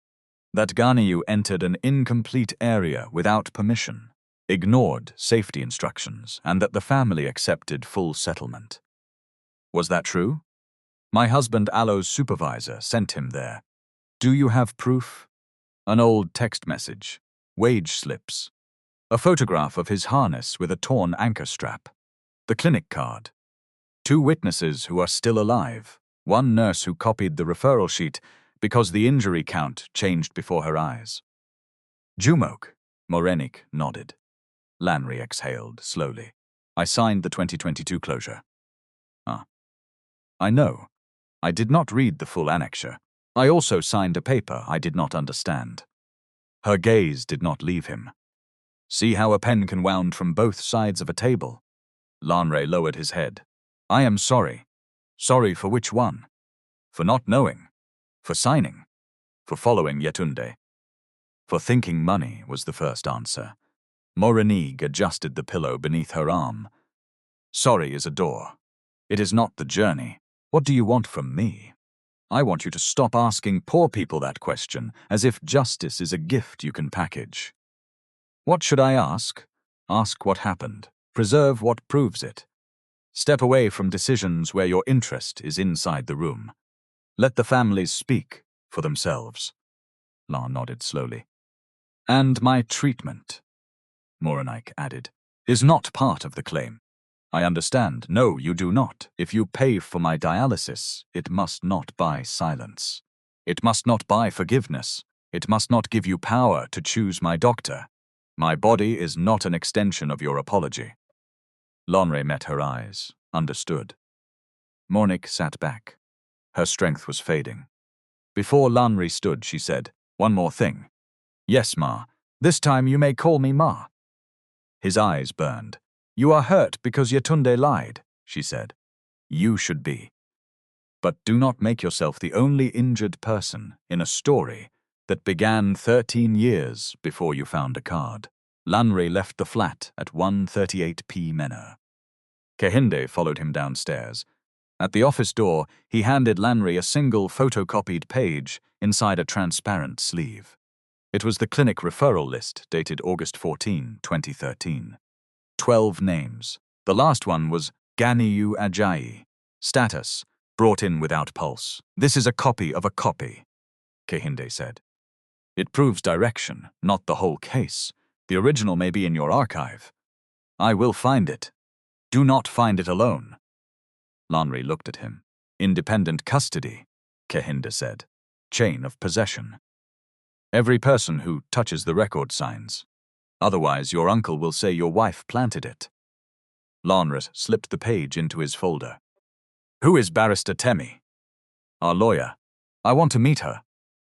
A: That Ganiyu entered an incomplete area without permission, ignored safety instructions, and that the family accepted full settlement. Was that true? My husband Alo's supervisor sent him there. Do you have proof? An old text message, wage slips, a photograph of his harness with a torn anchor strap, the clinic card, 2 witnesses who are still alive, 1 nurse who copied the referral sheet because the injury count changed before her eyes. Jumok, Morenik nodded. Lanre exhaled slowly. I signed the 2022 closure. I know. I did not read the full annexure. I also signed a paper I did not understand. Her gaze did not leave him. See how a pen can wound from both sides of a table? Lanre lowered his head. I am sorry. Sorry for which one? For not knowing. For signing. For following Yetunde. For thinking money was the first answer. Morenig adjusted the pillow beneath her arm. Sorry is a door. It is not the journey. What do you want from me? I want you to stop asking poor people that question, as if justice is a gift you can package. What should I ask? Ask what happened. Preserve what proves it. Step away from decisions where your interest is inside the room. Let the families speak for themselves. La nodded slowly. And my treatment, Morenik added, is not part of the claim. I understand. No, you do not. If you pay for my dialysis, it must not buy silence. It must not buy forgiveness. It must not give you power to choose my doctor. My body is not an extension of your apology. Lanre met her eyes, understood. Morenik sat back. Her strength was fading. Before Lanre stood, she said, One more thing. Yes, Ma. This time you may call me Ma. His eyes burned. You are hurt because Yetunde lied, she said. You should be. But do not make yourself the only injured person in a story that began 13 years before you found a card. Lanre left the flat at 1:38 p.m. Kehinde followed him downstairs. At the office door, he handed Lanre a single photocopied page inside a transparent sleeve. It was the clinic referral list dated August 14, 2013. 12 names. The last one was Ganiyu Ajayi. Status, brought in without pulse. This is a copy of a copy, Kehinde said. It proves direction, not the whole case. The original may be in your archive. I will find it. Do not find it alone. Lanre looked at him. Independent custody, Kehinde said. Chain of possession. Every person who touches the record signs. Otherwise, your uncle will say your wife planted it. Lanre slipped the page into his folder. Who is Barrister Temi? Our lawyer. I want to meet her.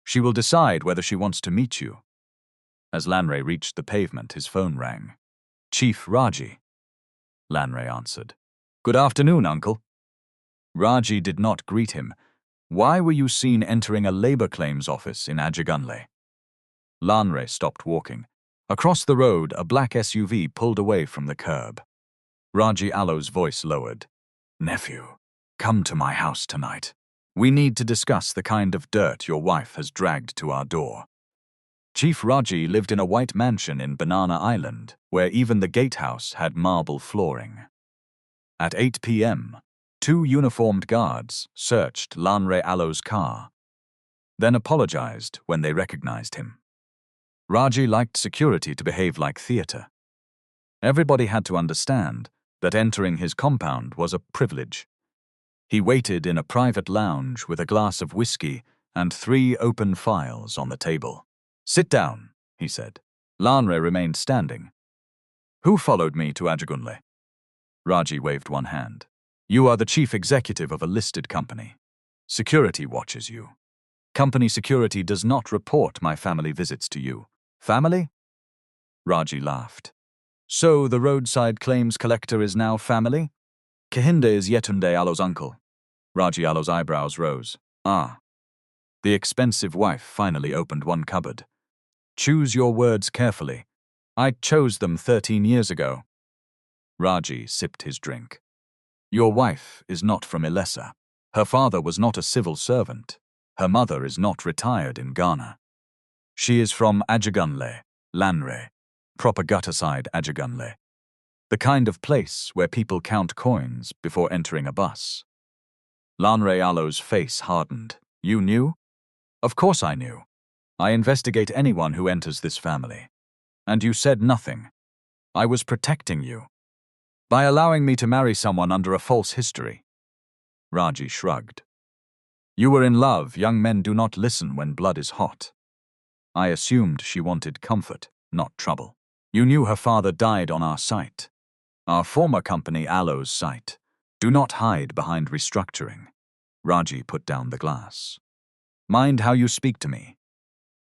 A: She will decide whether she wants to meet you. As Lanre reached the pavement, his phone rang. Chief Raji, Lanre answered. Good afternoon, uncle. Raji did not greet him. Why were you seen entering a labor claims office in Ajagunle? Lanre stopped walking. Across the road, a black SUV pulled away from the curb. Raji Allo's voice lowered. Nephew, come to my house tonight. We need to discuss the kind of dirt your wife has dragged to our door. Chief Raji lived in a white mansion in Banana Island, where even the gatehouse had marble flooring. At 8 p.m., 2 uniformed guards searched Lanre Allo's car, then apologized when they recognized him. Raji liked security to behave like theater. Everybody had to understand that entering his compound was a privilege. He waited in a private lounge with a glass of whiskey and 3 open files on the table. Sit down, he said. Lanre remained standing. Who followed me to Ajagunle? Raji waved one hand. You are the chief executive of a listed company. Security watches you. Company security does not report my family visits to you. Family? Raji laughed. So the roadside claims collector is now family? Kahinda is Yetunde Allo's uncle. Raji Allo's eyebrows rose. Ah. The expensive wife finally opened one cupboard. Choose your words carefully. I chose them 13 years ago. Raji sipped his drink. Your wife is not from Ilesa. Her father was not a civil servant. Her mother is not retired in Ghana. She is from Ajagunle, Lanre, proper gutter-side Ajagunle. The kind of place where people count coins before entering a bus. Lanre Allo's face hardened. You knew? Of course I knew. I investigate anyone who enters this family. And you said nothing. I was protecting you. By allowing me to marry someone under a false history. Raji shrugged. You were in love. Young men do not listen when blood is hot. I assumed she wanted comfort, not trouble. You knew her father died on our site. Our former company, Allo's site. Do not hide behind restructuring. Raji put down the glass. Mind how you speak to me.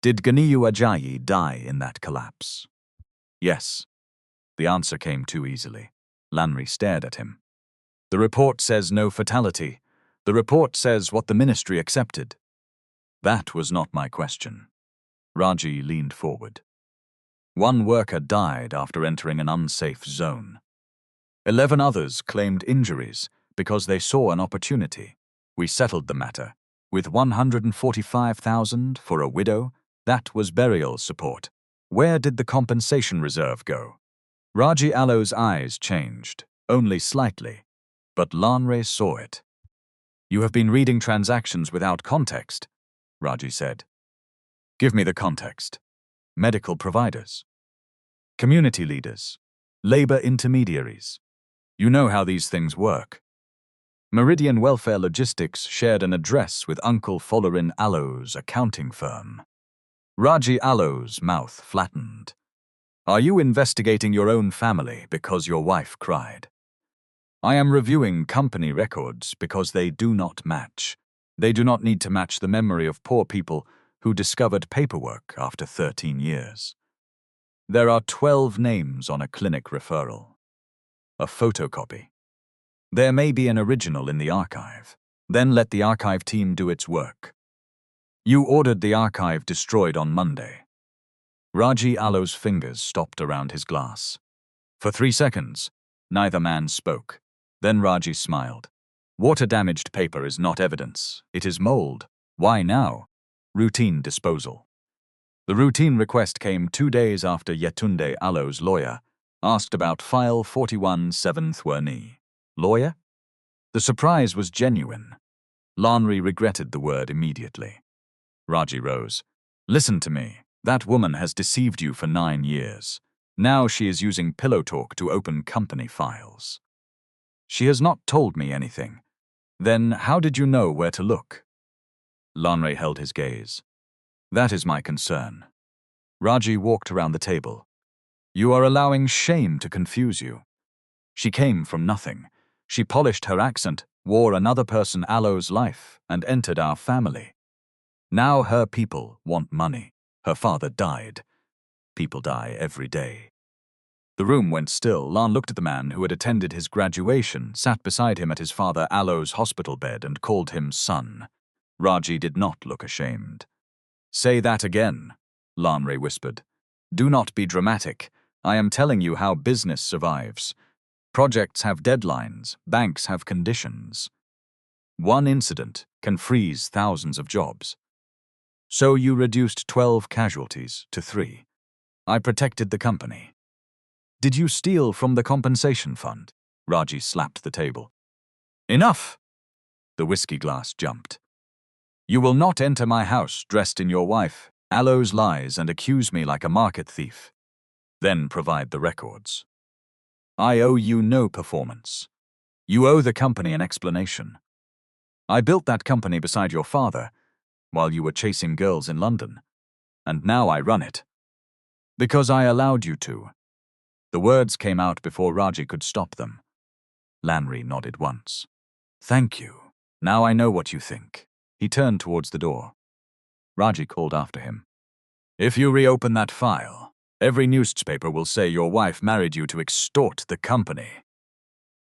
A: Did Ganiyu Ajayi die in that collapse? Yes. The answer came too easily. Lanre stared at him. The report says no fatality. The report says what the ministry accepted. That was not my question. Raji leaned forward. 1 worker died after entering an unsafe zone. 11 others claimed injuries because they saw an opportunity. We settled the matter. With 145,000 for a widow, that was burial support. Where did the compensation reserve go? Raji Allo's eyes changed, only slightly, but Lanre saw it. You have been reading transactions without context, Raji said. Give me the context. Medical providers. Community leaders. Labor intermediaries. You know how these things work. Meridian Welfare Logistics shared an address with Uncle Folarin Allo's accounting firm. Raji Allo's mouth flattened. Are you investigating your own family because your wife cried? I am reviewing company records because they do not match. They do not need to match the memory of poor people who discovered paperwork after 13 years. There are 12 names on a clinic referral. A photocopy. There may be an original in the archive. Then let the archive team do its work. You ordered the archive destroyed on Monday. Raji Allo's fingers stopped around his glass. For 3 seconds, neither man spoke. Then Raji smiled. Water-damaged paper is not evidence. It is mold. Why now? Routine disposal. The routine request came 2 days after Yetunde Allo's lawyer asked about File 41 7th Werni. Lawyer? The surprise was genuine. Lanre regretted the word immediately. Raji rose. Listen to me. That woman has deceived you for 9 years. Now she is using pillow talk to open company files. She has not told me anything. Then how did you know where to look? Lanre held his gaze. That is my concern. Raji walked around the table. You are allowing shame to confuse you. She came from nothing. She polished her accent, wore another person Allo's life, and entered our family. Now her people want money. Her father died. People die every day. The room went still. Lan looked at the man who had attended his graduation, sat beside him at his father Alo's hospital bed, and called him son. Raji did not look ashamed. "Say that again," Lanre whispered. "Do not be dramatic. I am telling you how business survives. Projects have deadlines, banks have conditions. One incident can freeze thousands of jobs. So you reduced 12 casualties to 3. I protected the company. Did you steal from the compensation fund?" Raji slapped the table. "Enough!" The whiskey glass jumped. "You will not enter my house dressed in your wife, Alo's lies, and accuse me like a market thief. Then provide the records. I owe you no performance. You owe the company an explanation. I built that company beside your father while you were chasing girls in London, and now I run it. Because I allowed you to." The words came out before Raji could stop them. Lanre nodded once. "Thank you. Now I know what you think." He turned towards the door. Raji called after him. "If you reopen that file, every newspaper will say your wife married you to extort the company.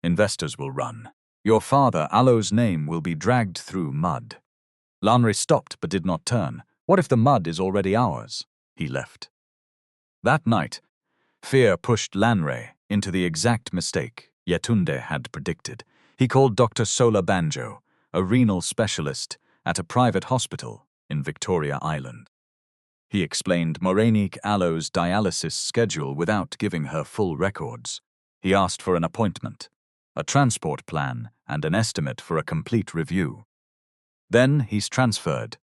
A: Investors will run. Your father, Alo's name, will be dragged through mud." Lanre stopped but did not turn. What if the mud is already ours? He left. That night, fear pushed Lanre into the exact mistake Yetunde had predicted. He called Dr. Sola Banjo, a renal specialist, at a private hospital in Victoria Island. He explained Moranique Alo's dialysis schedule without giving her full records. He asked for an appointment, a transport plan, and an estimate for a complete review. Then he's transferred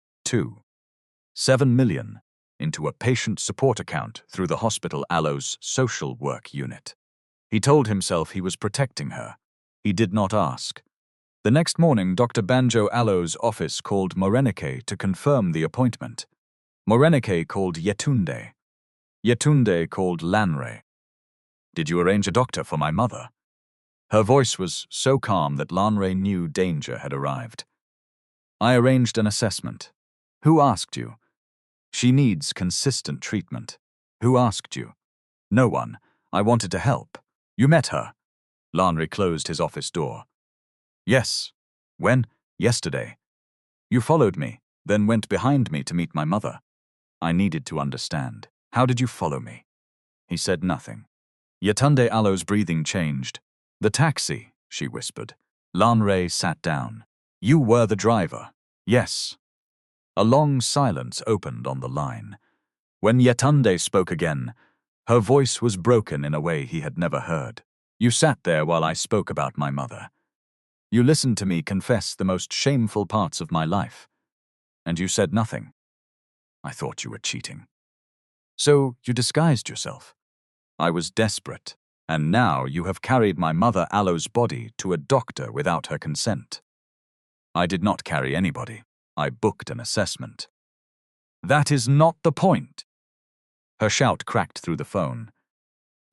A: 7 million into a patient support account through the hospital Alo's social work unit. He told himself he was protecting her. He did not ask. The next morning, Dr. Banjo Alo's office called Moranique to confirm the appointment. Moranique called Yetunde. Yetunde called Lanre. "Did you arrange a doctor for my mother?" Her voice was so calm that Lanre knew danger had arrived. "I arranged an assessment." "Who asked you?" "She needs consistent treatment." "Who asked you?" "No one. I wanted to help." "You met her?" Lanre closed his office door. "Yes." "When?" "Yesterday." "You followed me, then went behind me to meet my mother." I needed to understand. "How did you follow me?" He said nothing. Yetunde Alo's breathing changed. "The taxi," she whispered. Lanre sat down. "You were the driver." "Yes." A long silence opened on the line. When Yetunde spoke again, her voice was broken in a way he had never heard. "You sat there while I spoke about my mother. You listened to me confess the most shameful parts of my life. And you said nothing. I thought you were cheating. So you disguised yourself. I was desperate, and now you have carried my mother Alo's body to a doctor without her consent." "I did not carry anybody. I booked an assessment." "That is not the point." Her shout cracked through the phone.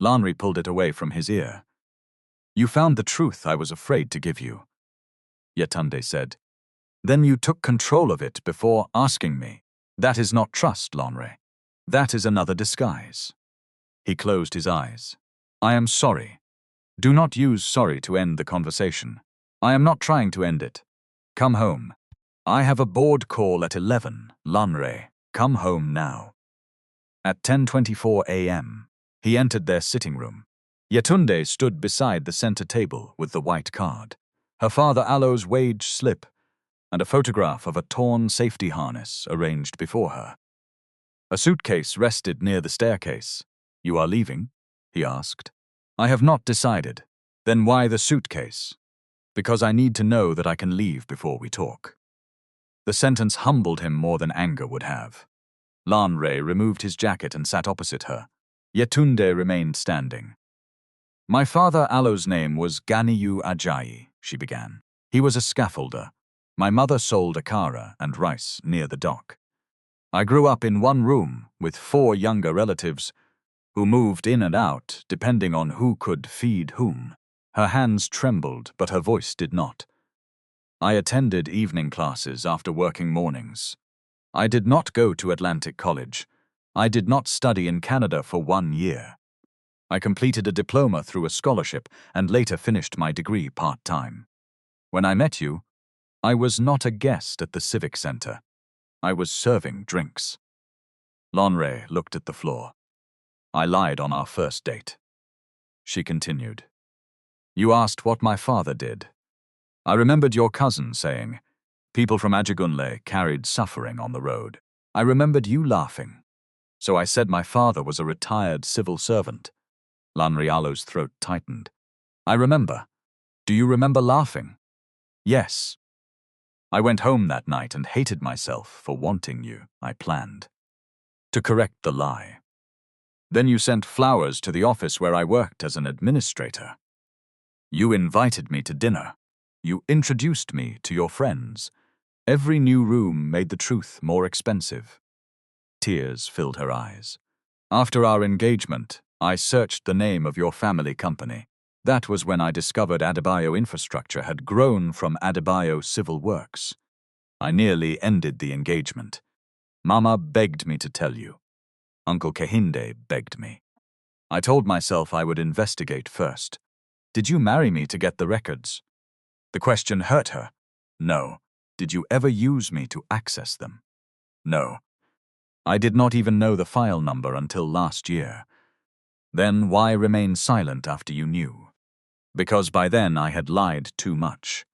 A: Lanre pulled it away from his ear. "You found the truth I was afraid to give you," Yetunde said. "Then you took control of it before asking me. That is not trust, Lanre. That is another disguise." He closed his eyes. "I am sorry. Do not use sorry to end the conversation. I am not trying to end it. Come home. I have a board call at 11, Lanre. Come home now." At 10:24 a.m., he entered their sitting room. Yetunde stood beside the center table with the white card, her father Alo's wage slip, and a photograph of a torn safety harness arranged before her. A suitcase rested near the staircase. "You are leaving?" he asked. "I have not decided." "Then why the suitcase?" "Because I need to know that I can leave before we talk." The sentence humbled him more than anger would have. Lanre removed his jacket and sat opposite her. Yetunde remained standing. "My father Alo's name was Ganiyu Ajayi," she began. "He was a scaffolder. My mother sold akara and rice near the dock. I grew up in one room with 4 younger relatives who moved in and out depending on who could feed whom." Her hands trembled, but her voice did not. "I attended evening classes after working mornings. I did not go to Atlantic College. I did not study in Canada for 1 year. I completed a diploma through a scholarship and later finished my degree part-time. When I met you, I was not a guest at the Civic Center. I was serving drinks. Lanre looked at the floor. I lied on our first date. She continued. You asked what my father did. I remembered your cousin saying, people from Ajagunle carried suffering on the road. I remembered you laughing. So I said my father was a retired civil servant. Lanrialo's throat tightened. I remember. Do you remember laughing? Yes. I went home that night and hated myself for wanting you, I planned. To correct the lie. Then you sent flowers to the office where I worked as an administrator. You invited me to dinner. You introduced me to your friends. Every new room made the truth more expensive. Tears filled her eyes. After our engagement, I searched the name of your family company. That was when I discovered Adebayo Infrastructure had grown from Adebayo Civil Works. I nearly ended the engagement. Mama begged me to tell you. Uncle Kehinde begged me. I told myself I would investigate first. Did you marry me to get the records? The question hurt her. No. Did you ever use me to access them? No. I did not even know the file number until last year. Then why remain silent after you knew? Because by then I had lied too much.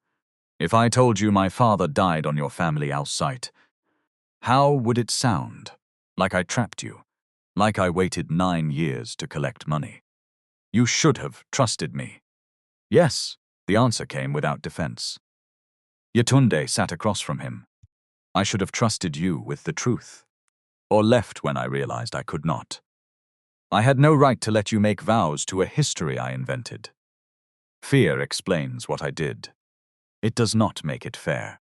A: If I told you my father died on your family house site, how would it sound? Like I trapped you. Like I waited 9 years to collect money. You should have trusted me. Yes, the answer came without defense. Yetunde sat across from him. I should have trusted you with the truth. Or left when I realized I could not. I had no right to let you make vows to a history I invented. Fear explains what I did. It does not make it fair.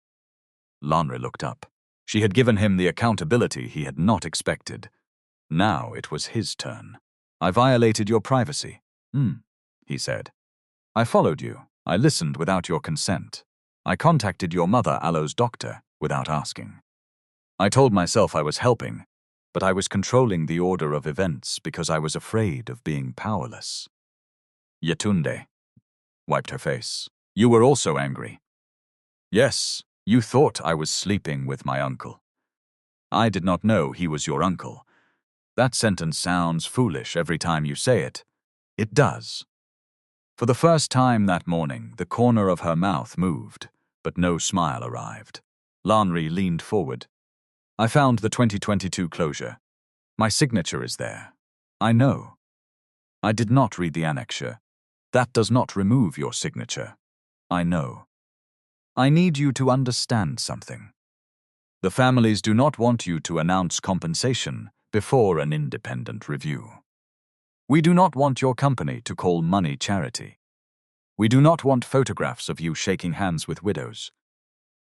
A: Lanre looked up. She had given him the accountability he had not expected. Now it was his turn. I violated your privacy. He said. I followed you. I listened without your consent. I contacted your mother, Alo's doctor, without asking. I told myself I was helping, but I was controlling the order of events because I was afraid of being powerless. Yetunde wiped her face. You were also angry. Yes, you thought I was sleeping with my uncle. I did not know he was your uncle. That sentence sounds foolish every time you say it. It does. For the first time that morning, the corner of her mouth moved, but no smile arrived. Lanre leaned forward. I found the 2022 closure. My signature is there. I know. I did not read the annexure. That does not remove your signature. I know. I need you to understand something. The families do not want you to announce compensation before an independent review. We do not want your company to call money charity. We do not want photographs of you shaking hands with widows.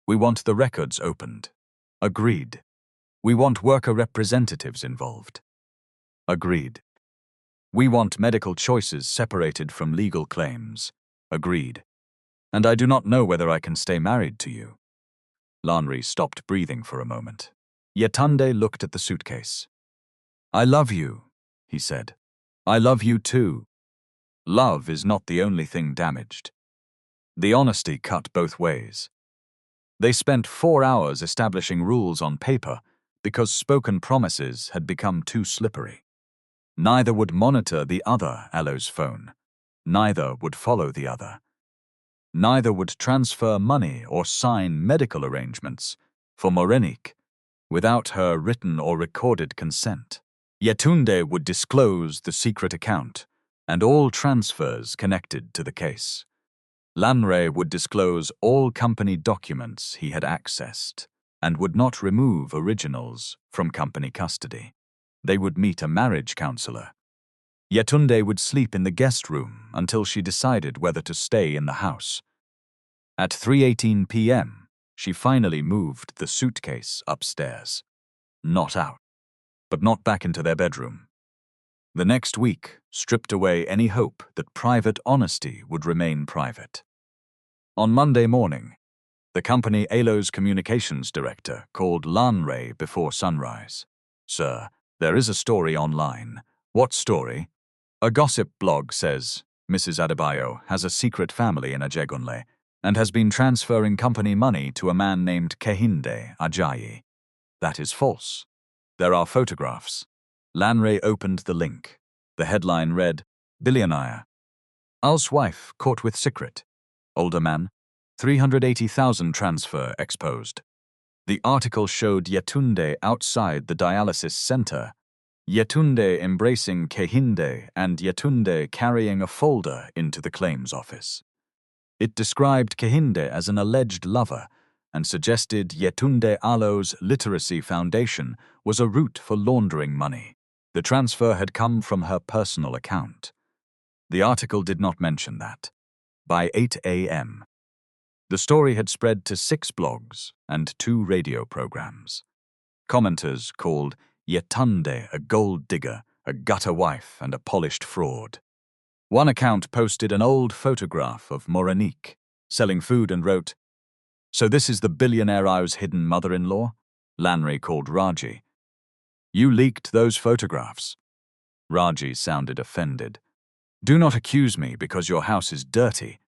A: We want the records opened. Agreed. We want worker representatives involved. Agreed. We want medical choices separated from legal claims. Agreed. And I do not know whether I can stay married to you. Lanre stopped breathing for a moment. Yetunde looked at the suitcase. I love you, he said. I love you too. Love is not the only thing damaged. The honesty cut both ways. They spent 4 hours establishing rules on paper because spoken promises had become too slippery. Neither would monitor the other Alo's phone. Neither would follow the other. Neither would transfer money or sign medical arrangements for Morenik without her written or recorded consent. Yetunde would disclose the secret account and all transfers connected to the case. Lanre would disclose all company documents he had accessed and would not remove originals from company custody. They would meet a marriage counselor. Yetunde would sleep in the guest room until she decided whether to stay in the house. At 3:18 p.m., she finally moved the suitcase upstairs. Not out, but not back into their bedroom. The next week stripped away any hope that private honesty would remain private. On Monday morning, The company Alo's communications director called Lanre before sunrise. Sir, there is a story online. What story? A gossip blog says Mrs. Adebayo has a secret family in Ajegunle and has been transferring company money to a man named Kehinde Ajayi. That is false. There are photographs. Lanre opened the link. The headline read, Billionaire. Al's wife caught with secret. Older man, 380,000 transfer exposed. The article showed Yetunde outside the dialysis center, Yetunde embracing Kehinde and Yetunde carrying a folder into the claims office. It described Kehinde as an alleged lover and suggested Yetunde Alo's Literacy Foundation was a route for laundering money. The transfer had come from her personal account. The article did not mention that. By 8 a.m., the story had spread to 6 blogs and 2 radio programs. Commenters called Yetunde a gold digger, a gutter wife, and a polished fraud. One account posted an old photograph of Moranique selling food and wrote, "So this is the billionaire I's hidden mother-in-law?" Lanre called Raji. "You leaked those photographs." Raji sounded offended. "Do not accuse me because your house is dirty.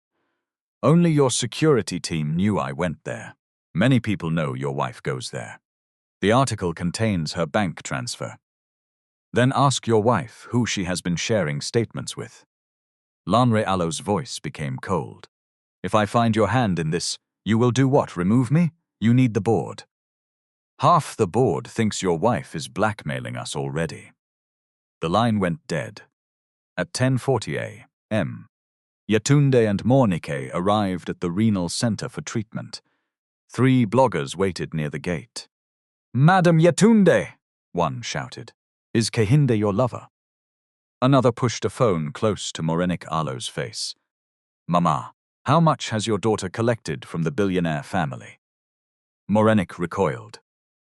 A: Only your security team knew I went there. Many people know your wife goes there. The article contains her bank transfer. Then ask your wife who she has been sharing statements with." Lanre Alo's voice became cold. "If I find your hand in this, you will do what, remove me? You need the board. Half the board thinks your wife is blackmailing us already." The line went dead. At 10:40 a.m., Yetunde and Mornike arrived at the renal center for treatment. 3 bloggers waited near the gate. "Madam Yetunde," one shouted, "is Kehinde your lover?" Another pushed a phone close to Moranique Alo's face. "Mama, how much has your daughter collected from the billionaire family?" Moranique recoiled.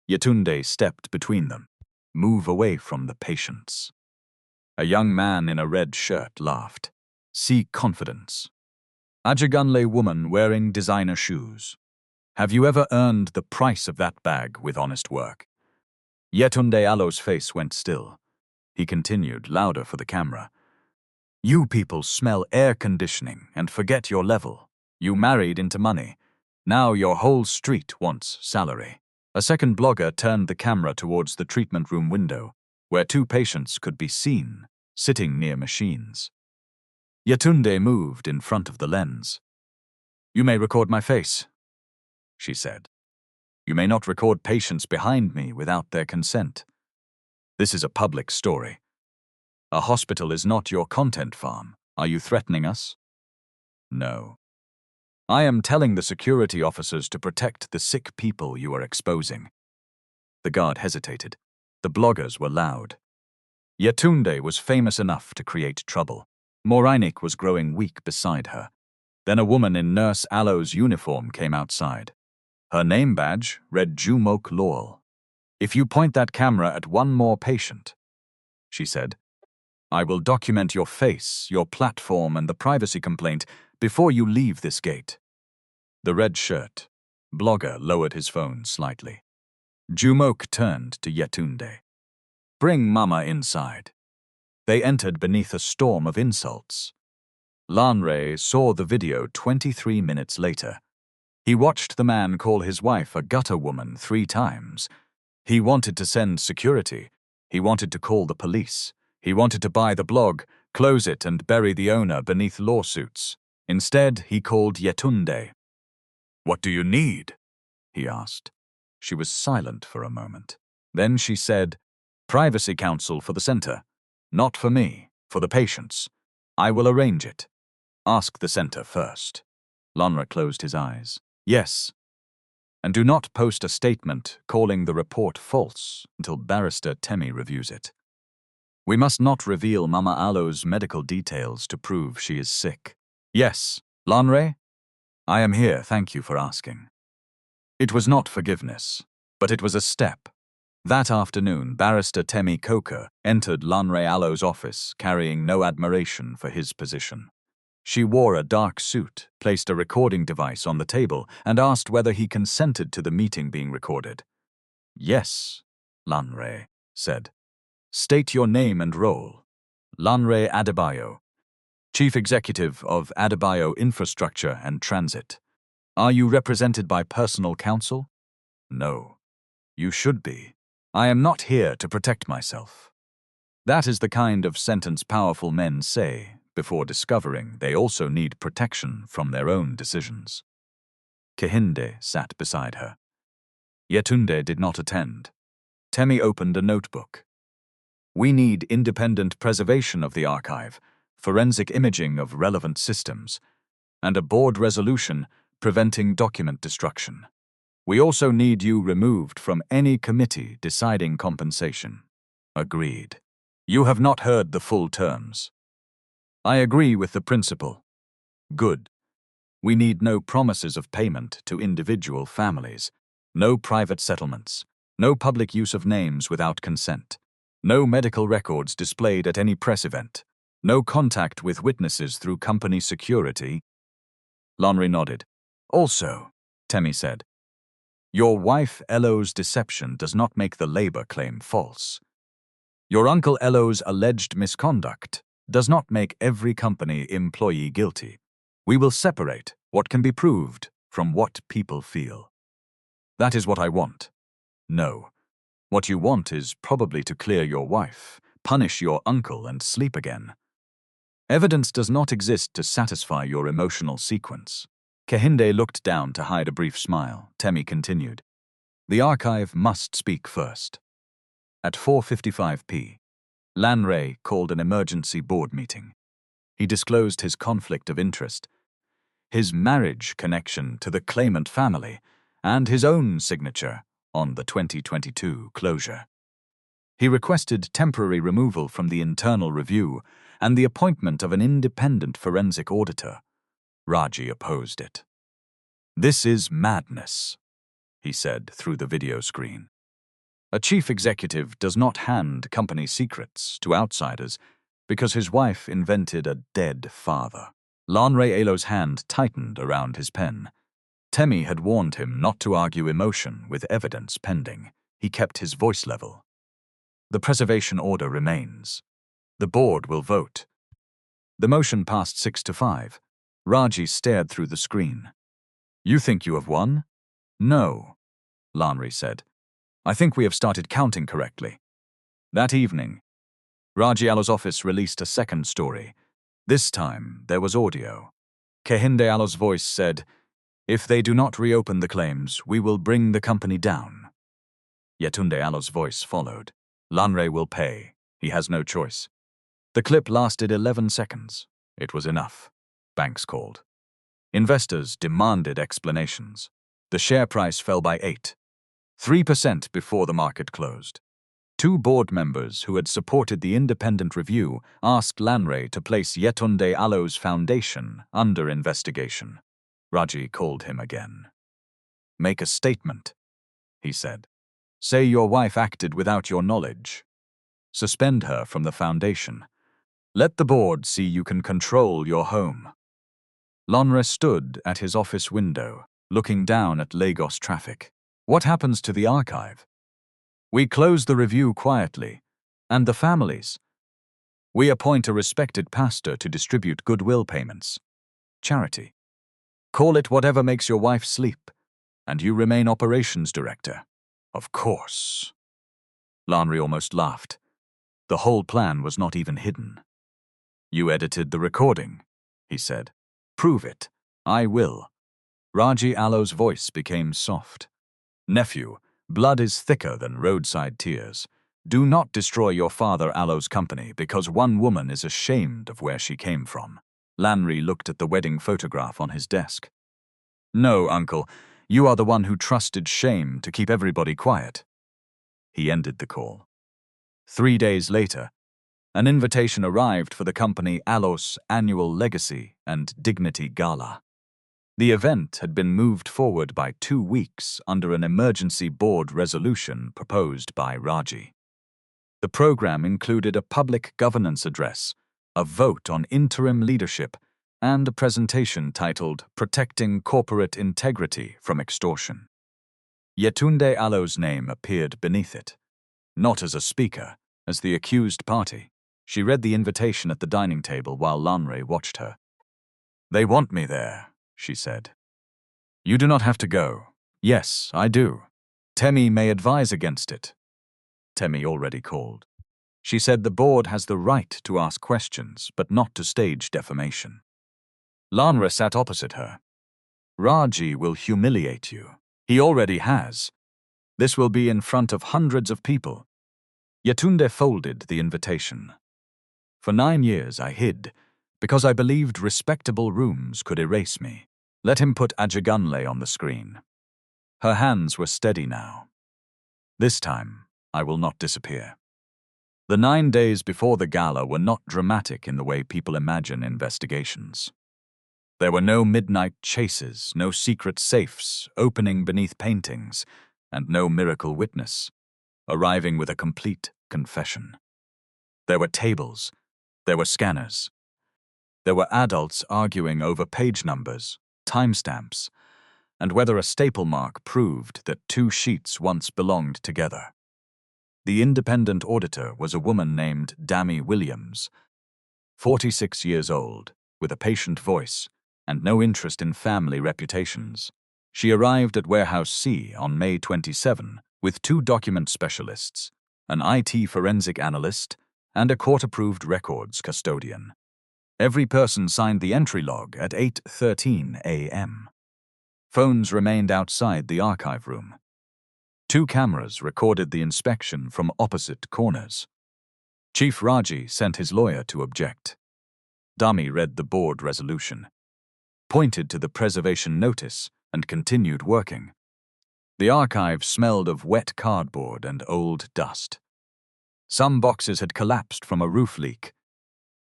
A: Yetunde stepped between them. "Move away from the patients." A young man in a red shirt laughed. "See confidence. Ajegunle woman wearing designer shoes. Have you ever earned the price of that bag with honest work?" Yetunde Alo's face went still. He continued, louder for the camera. "You people smell air conditioning and forget your level. You married into money. Now your whole street wants salary." A second blogger turned the camera towards the treatment room window, where 2 patients could be seen, sitting near machines. Yetunde moved in front of the lens. "You may record my face," she said. "You may not record patients behind me without their consent. This is a public story. A hospital is not your content farm. Are you threatening us?" "No. I am telling the security officers to protect the sick people you are exposing." The guard hesitated. The bloggers were loud. Yetunde was famous enough to create trouble. Moranique was growing weak beside her. Then a woman in Nurse Alo's uniform came outside. Her name badge read Jumok Lowell. "If you point that camera at one more patient," she said, "I will document your face, your platform, and the privacy complaint before you leave this gate." The red shirt blogger lowered his phone slightly. Jumok turned to Yetunde. "Bring Mama inside." They entered beneath a storm of insults. Lanre saw the video 23 minutes later. He watched the man call his wife a gutter woman 3 times. He wanted to send security. He wanted to call the police. He wanted to buy the blog, close it, and bury the owner beneath lawsuits. Instead, he called Yetunde. "What do you need?" he asked. She was silent for a moment. Then she said, "Privacy counsel for the center. Not for me, for the patients. I will arrange it. Ask the center first." Lanre closed his eyes. "Yes. And do not post a statement calling the report false until Barrister Temi reviews it. We must not reveal Mama Alo's medical details to prove she is sick." "Yes, Lanre? I am here, thank you for asking." It was not forgiveness, but it was a step. That afternoon, Barrister Temi Coker entered Lanre Alo's office carrying no admiration for his position. She wore a dark suit, placed a recording device on the table, and asked whether he consented to the meeting being recorded. Yes, Lanre said. State your name and role. Lanre Adebayo, Chief Executive of Adebayo Infrastructure and Transit. Are you represented by personal counsel? No. You should be. I am not here to protect myself. That is the kind of sentence powerful men say before discovering they also need protection from their own decisions. Kehinde sat beside her. Yetunde did not attend. Temi opened a notebook. We need independent preservation of the archive, forensic imaging of relevant systems, and a board resolution preventing document destruction. We also need you removed from any committee deciding compensation. Agreed. You have not heard the full terms. I agree with the principle. Good. We need no promises of payment to individual families, no private settlements, no public use of names without consent, no medical records displayed at any press event, no contact with witnesses through company security. Lonry nodded. Also, Temi said, your wife Elo's deception does not make the labor claim false. Your uncle Elo's alleged misconduct does not make every company employee guilty. We will separate what can be proved from what people feel. That is what I want. No. What you want is probably to clear your wife, punish your uncle, and sleep again. Evidence does not exist to satisfy your emotional sequence. Kehinde looked down to hide a brief smile. Temi continued. The archive must speak first. At 4:55 p. Lanre called an emergency board meeting. He disclosed his conflict of interest, his marriage connection to the claimant family, and his own signature on the 2022 closure. He requested temporary removal from the internal review and the appointment of an independent forensic auditor. Raji opposed it. This is madness, he said through the video screen. A chief executive does not hand company secrets to outsiders because his wife invented a dead father. Lanre Elo's hand tightened around his pen. Temi had warned him not to argue emotion with evidence pending. He kept his voice level. The preservation order remains. The board will vote. The motion passed 6-5. Raji stared through the screen. You think you have won? No, Lanre said. I think we have started counting correctly. That evening, Raji Alo's office released a second story. This time, there was audio. Kehinde Alo's voice said, if they do not reopen the claims, we will bring the company down. Yetunde Alo's voice followed. Lanre will pay. He has no choice. The clip lasted 11 seconds. It was enough. Banks called. Investors demanded explanations. The share price fell by 3% before the market closed. 2 board members who had supported the independent review asked Lanre to place Yetunde Alo's foundation under investigation. Raji called him again. Make a statement, he said. Say your wife acted without your knowledge. Suspend her from the foundation. Let the board see you can control your home. Lanre stood at his office window, looking down at Lagos traffic. What happens to the archive? We close the review quietly. And the families? We appoint a respected pastor to distribute goodwill payments. Charity. Call it whatever makes your wife sleep, and you remain operations director. Of course. Lanre almost laughed. The whole plan was not even hidden. You edited the recording, he said. Prove it. I will. Raji Alo's voice became soft. Nephew, blood is thicker than roadside tears. Do not destroy your father Alo's company because one woman is ashamed of where she came from. Lanre looked at the wedding photograph on his desk. No, uncle, you are the one who trusted shame to keep everybody quiet. He ended the call. 3 days later, an invitation arrived for the company Alo's annual Legacy and Dignity Gala. The event had been moved forward by 2 weeks under an emergency board resolution proposed by Raji. The program included a public governance address, a vote on interim leadership, and a presentation titled Protecting Corporate Integrity from Extortion. Yetunde Alo's name appeared beneath it, not as a speaker, as the accused party. She read the invitation at the dining table while Lanre watched her. "They want me there," she said. "You do not have to go." "Yes, I do. Temi may advise against it." Temi already called. She said the board has the right to ask questions, but not to stage defamation. Lanre sat opposite her. "Raji will humiliate you. He already has. This will be in front of hundreds of people." Yetunde folded the invitation. "For 9 years I hid, because I believed respectable rooms could erase me. Let him put Ajigunle on the screen." Her hands were steady now. "This time, I will not disappear." The 9 days before the gala were not dramatic in the way people imagine investigations. There were no midnight chases, no secret safes opening beneath paintings, and no miracle witness arriving with a complete confession. There were tables, there were scanners, there were adults arguing over page numbers, timestamps, and whether a staple mark proved that 2 sheets once belonged together. The independent auditor was a woman named Dami Williams, 46 years old, with a patient voice and no interest in family reputations. She arrived at Warehouse C on May 27 with 2 document specialists, an IT forensic analyst, and a court-approved records custodian. Every person signed the entry log at 8:13 a.m. Phones remained outside the archive room. 2 cameras recorded the inspection from opposite corners. Chief Raji sent his lawyer to object. Dami read the board resolution, pointed to the preservation notice, and continued working. The archive smelled of wet cardboard and old dust. Some boxes had collapsed from a roof leak,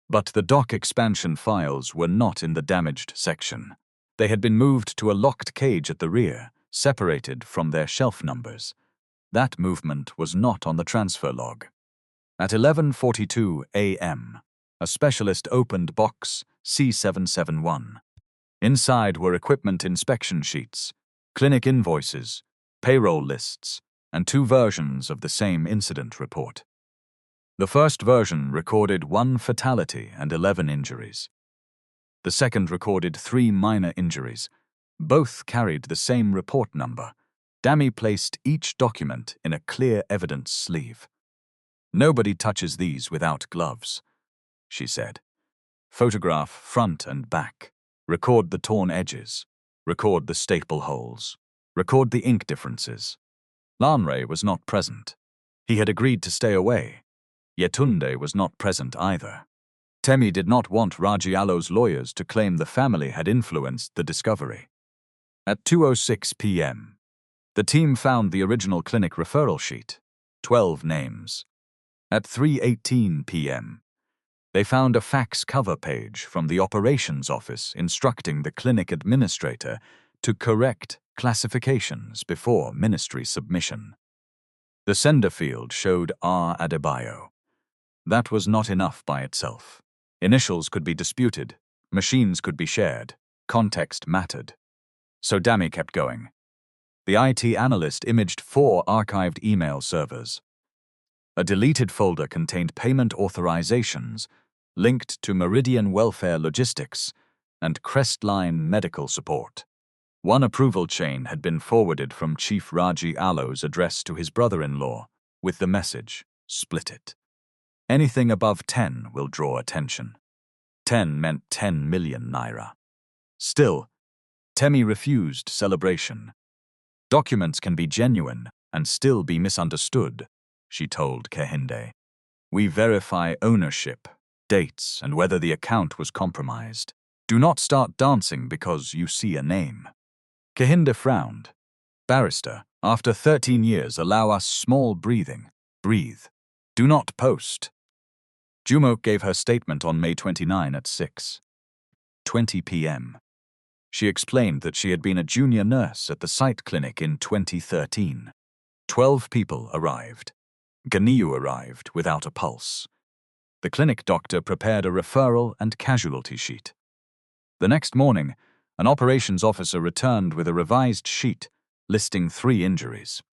A: but the doc expansion files were not in the damaged section. They had been moved to a locked cage at the rear, separated from their shelf numbers. That movement was not on the transfer log. At 11:42 a.m., a specialist opened box C771. Inside were equipment inspection sheets, clinic invoices, payroll lists, and 2 versions of the same incident report. The first version recorded 1 fatality and 11 injuries. The second recorded 3 minor injuries. Both carried the same report number. Dami placed each document in a clear evidence sleeve. "Nobody touches these without gloves," she said. "Photograph front and back. Record the torn edges. Record the staple holes. Record the ink differences." Lanre was not present. He had agreed to stay away. Yetunde was not present either. Temi did not want Raji Alo's lawyers to claim the family had influenced the discovery. At 2:06 p.m., the team found the original clinic referral sheet, 12 names. At 3:18 p.m., they found a fax cover page from the operations office instructing the clinic administrator to correct classifications before ministry submission. The sender field showed R. Adebayo. That was not enough by itself. Initials could be disputed, machines could be shared, context mattered. So Dami kept going. The IT analyst imaged 4 archived email servers. A deleted folder contained payment authorizations linked to Meridian Welfare Logistics and Crestline Medical Support. One approval chain had been forwarded from Chief Raji Alo's address to his brother-in-law with the message, "Split it. Anything above 10 will draw attention." 10 meant 10 million naira. Still, Temi refused celebration. "Documents can be genuine and still be misunderstood," she told Kehinde. "We verify ownership, dates, and whether the account was compromised. Do not start dancing because you see a name." Kehinde frowned. "Barrister, after 13 years, allow us small breathing. Breathe. Do not post." Jumok gave her statement on May 29 at 6:20 p.m. She explained that she had been a junior nurse at the site clinic in 2013. 12 people arrived. Ganiyu arrived without a pulse. The clinic doctor prepared a referral and casualty sheet. The next morning, an operations officer returned with a revised sheet listing 3 injuries.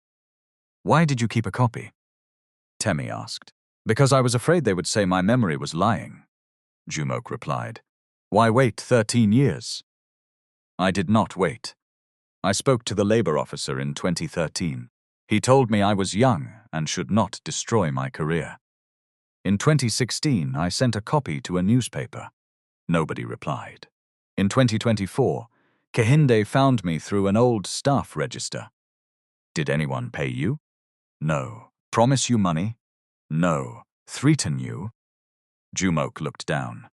A: "Why did you keep a copy?" Temi asked. "Because I was afraid they would say my memory was lying," Jumok replied. "Why wait 13 years?" "I did not wait. I spoke to the labor officer in 2013. He told me I was young and should not destroy my career. In 2016, I sent a copy to a newspaper. Nobody replied. In 2024, Kehinde found me through an old staff register. Did anyone pay you? No. Promise you money? No. Threaten you?" Jumok looked down.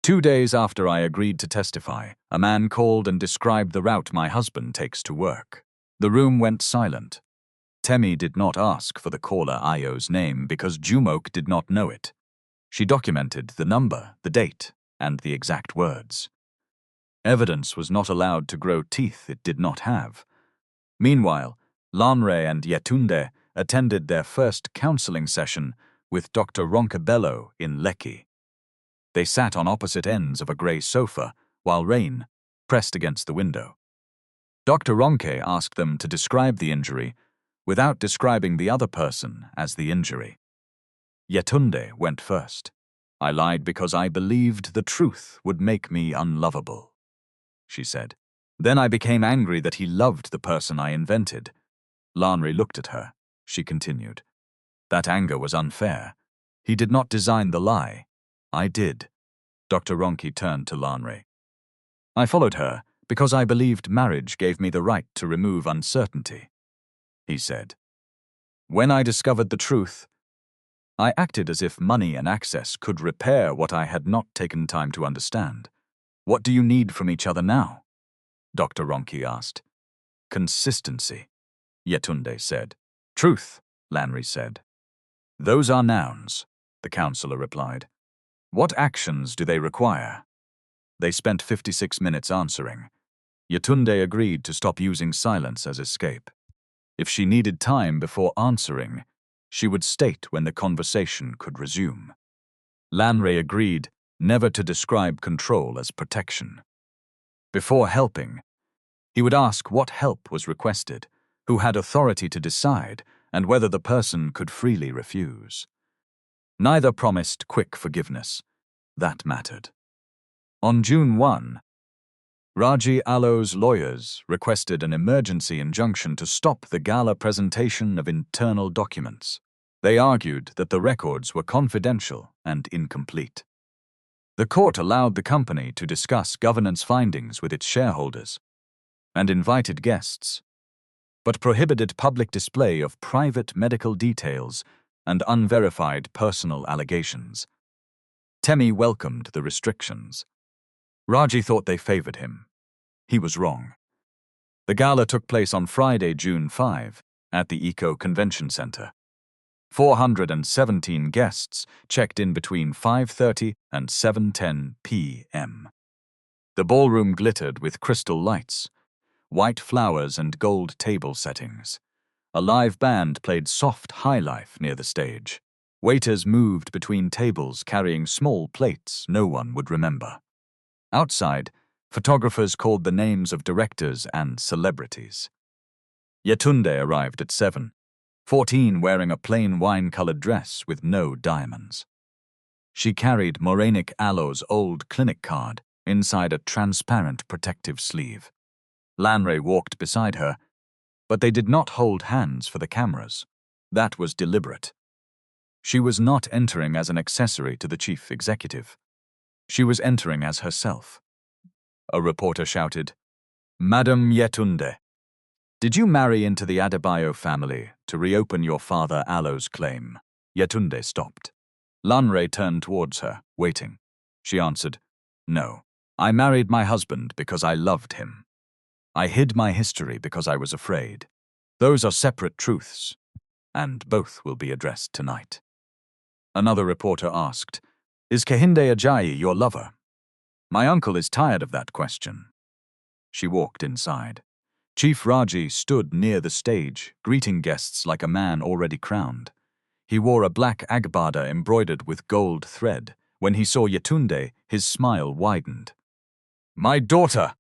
A: 2 days after I agreed to testify, a man called and described the route my husband takes to work. The room went silent. Temi did not ask for the caller Ayo's name because Jumok did not know it. She documented the number, the date, and the exact words. Evidence was not allowed to grow teeth it did not have. Meanwhile, Lanre and Yetunde attended their first counseling session with Dr. Roncabello in Lekki. They sat on opposite ends of a grey sofa, while rain pressed against the window. Dr. Ronke asked them to describe the injury without describing the other person as the injury. Yetunde went first. "I lied because I believed the truth would make me unlovable," she said. "Then I became angry that he loved the person I invented." Lanre looked at her. She continued. "That anger was unfair. He did not design the lie. I did." Dr. Ronke turned to Lanre. "I followed her because I believed marriage gave me the right to remove uncertainty," he said. "When I discovered the truth, I acted as if money and access could repair what I had not taken time to understand. What do you need from each other now?" Dr. Ronke asked. "Consistency," Yetunde said. "Truth," Lanre said. "Those are nouns," the counselor replied. "What actions do they require?" They spent 56 minutes answering. Yetunde agreed to stop using silence as escape. If she needed time before answering, she would state when the conversation could resume. Lanre agreed never to describe control as protection. Before helping, he would ask what help was requested, who had authority to decide, and whether the person could freely refuse. Neither promised quick forgiveness. That mattered. On June 1, Raji Alo's lawyers requested an emergency injunction to stop the gala presentation of internal documents. They argued that the records were confidential and incomplete. The court allowed the company to discuss governance findings with its shareholders and invited guests, but prohibited public display of private medical details and unverified personal allegations. Temi welcomed the restrictions. Raji thought they favored him. He was wrong. The gala took place on Friday, June 5, at the Eco Convention Center. 417 guests checked in between 5:30 and 7:10 p.m. The ballroom glittered with crystal lights, white flowers and gold table settings. A live band played soft highlife near the stage. Waiters moved between tables carrying small plates no one would remember. Outside, photographers called the names of directors and celebrities. Yetunde arrived at 7:14 wearing a plain wine-colored dress with no diamonds. She carried Moranic Alo's old clinic card inside a transparent protective sleeve. Lanre walked beside her, but they did not hold hands for the cameras. That was deliberate. She was not entering as an accessory to the chief executive. She was entering as herself. A reporter shouted, "Madam Yetunde, did you marry into the Adebayo family to reopen your father Alo's claim?" Yetunde stopped. Lanre turned towards her, waiting. She answered, "No. I married my husband because I loved him. I hid my history because I was afraid. Those are separate truths, and both will be addressed tonight." Another reporter asked, "Is Kehinde Ajayi your lover?" "My uncle is tired of that question." She walked inside. Chief Raji stood near the stage, greeting guests like a man already crowned. He wore a black agbada embroidered with gold thread. When he saw Yetunde, his smile widened. My daughter,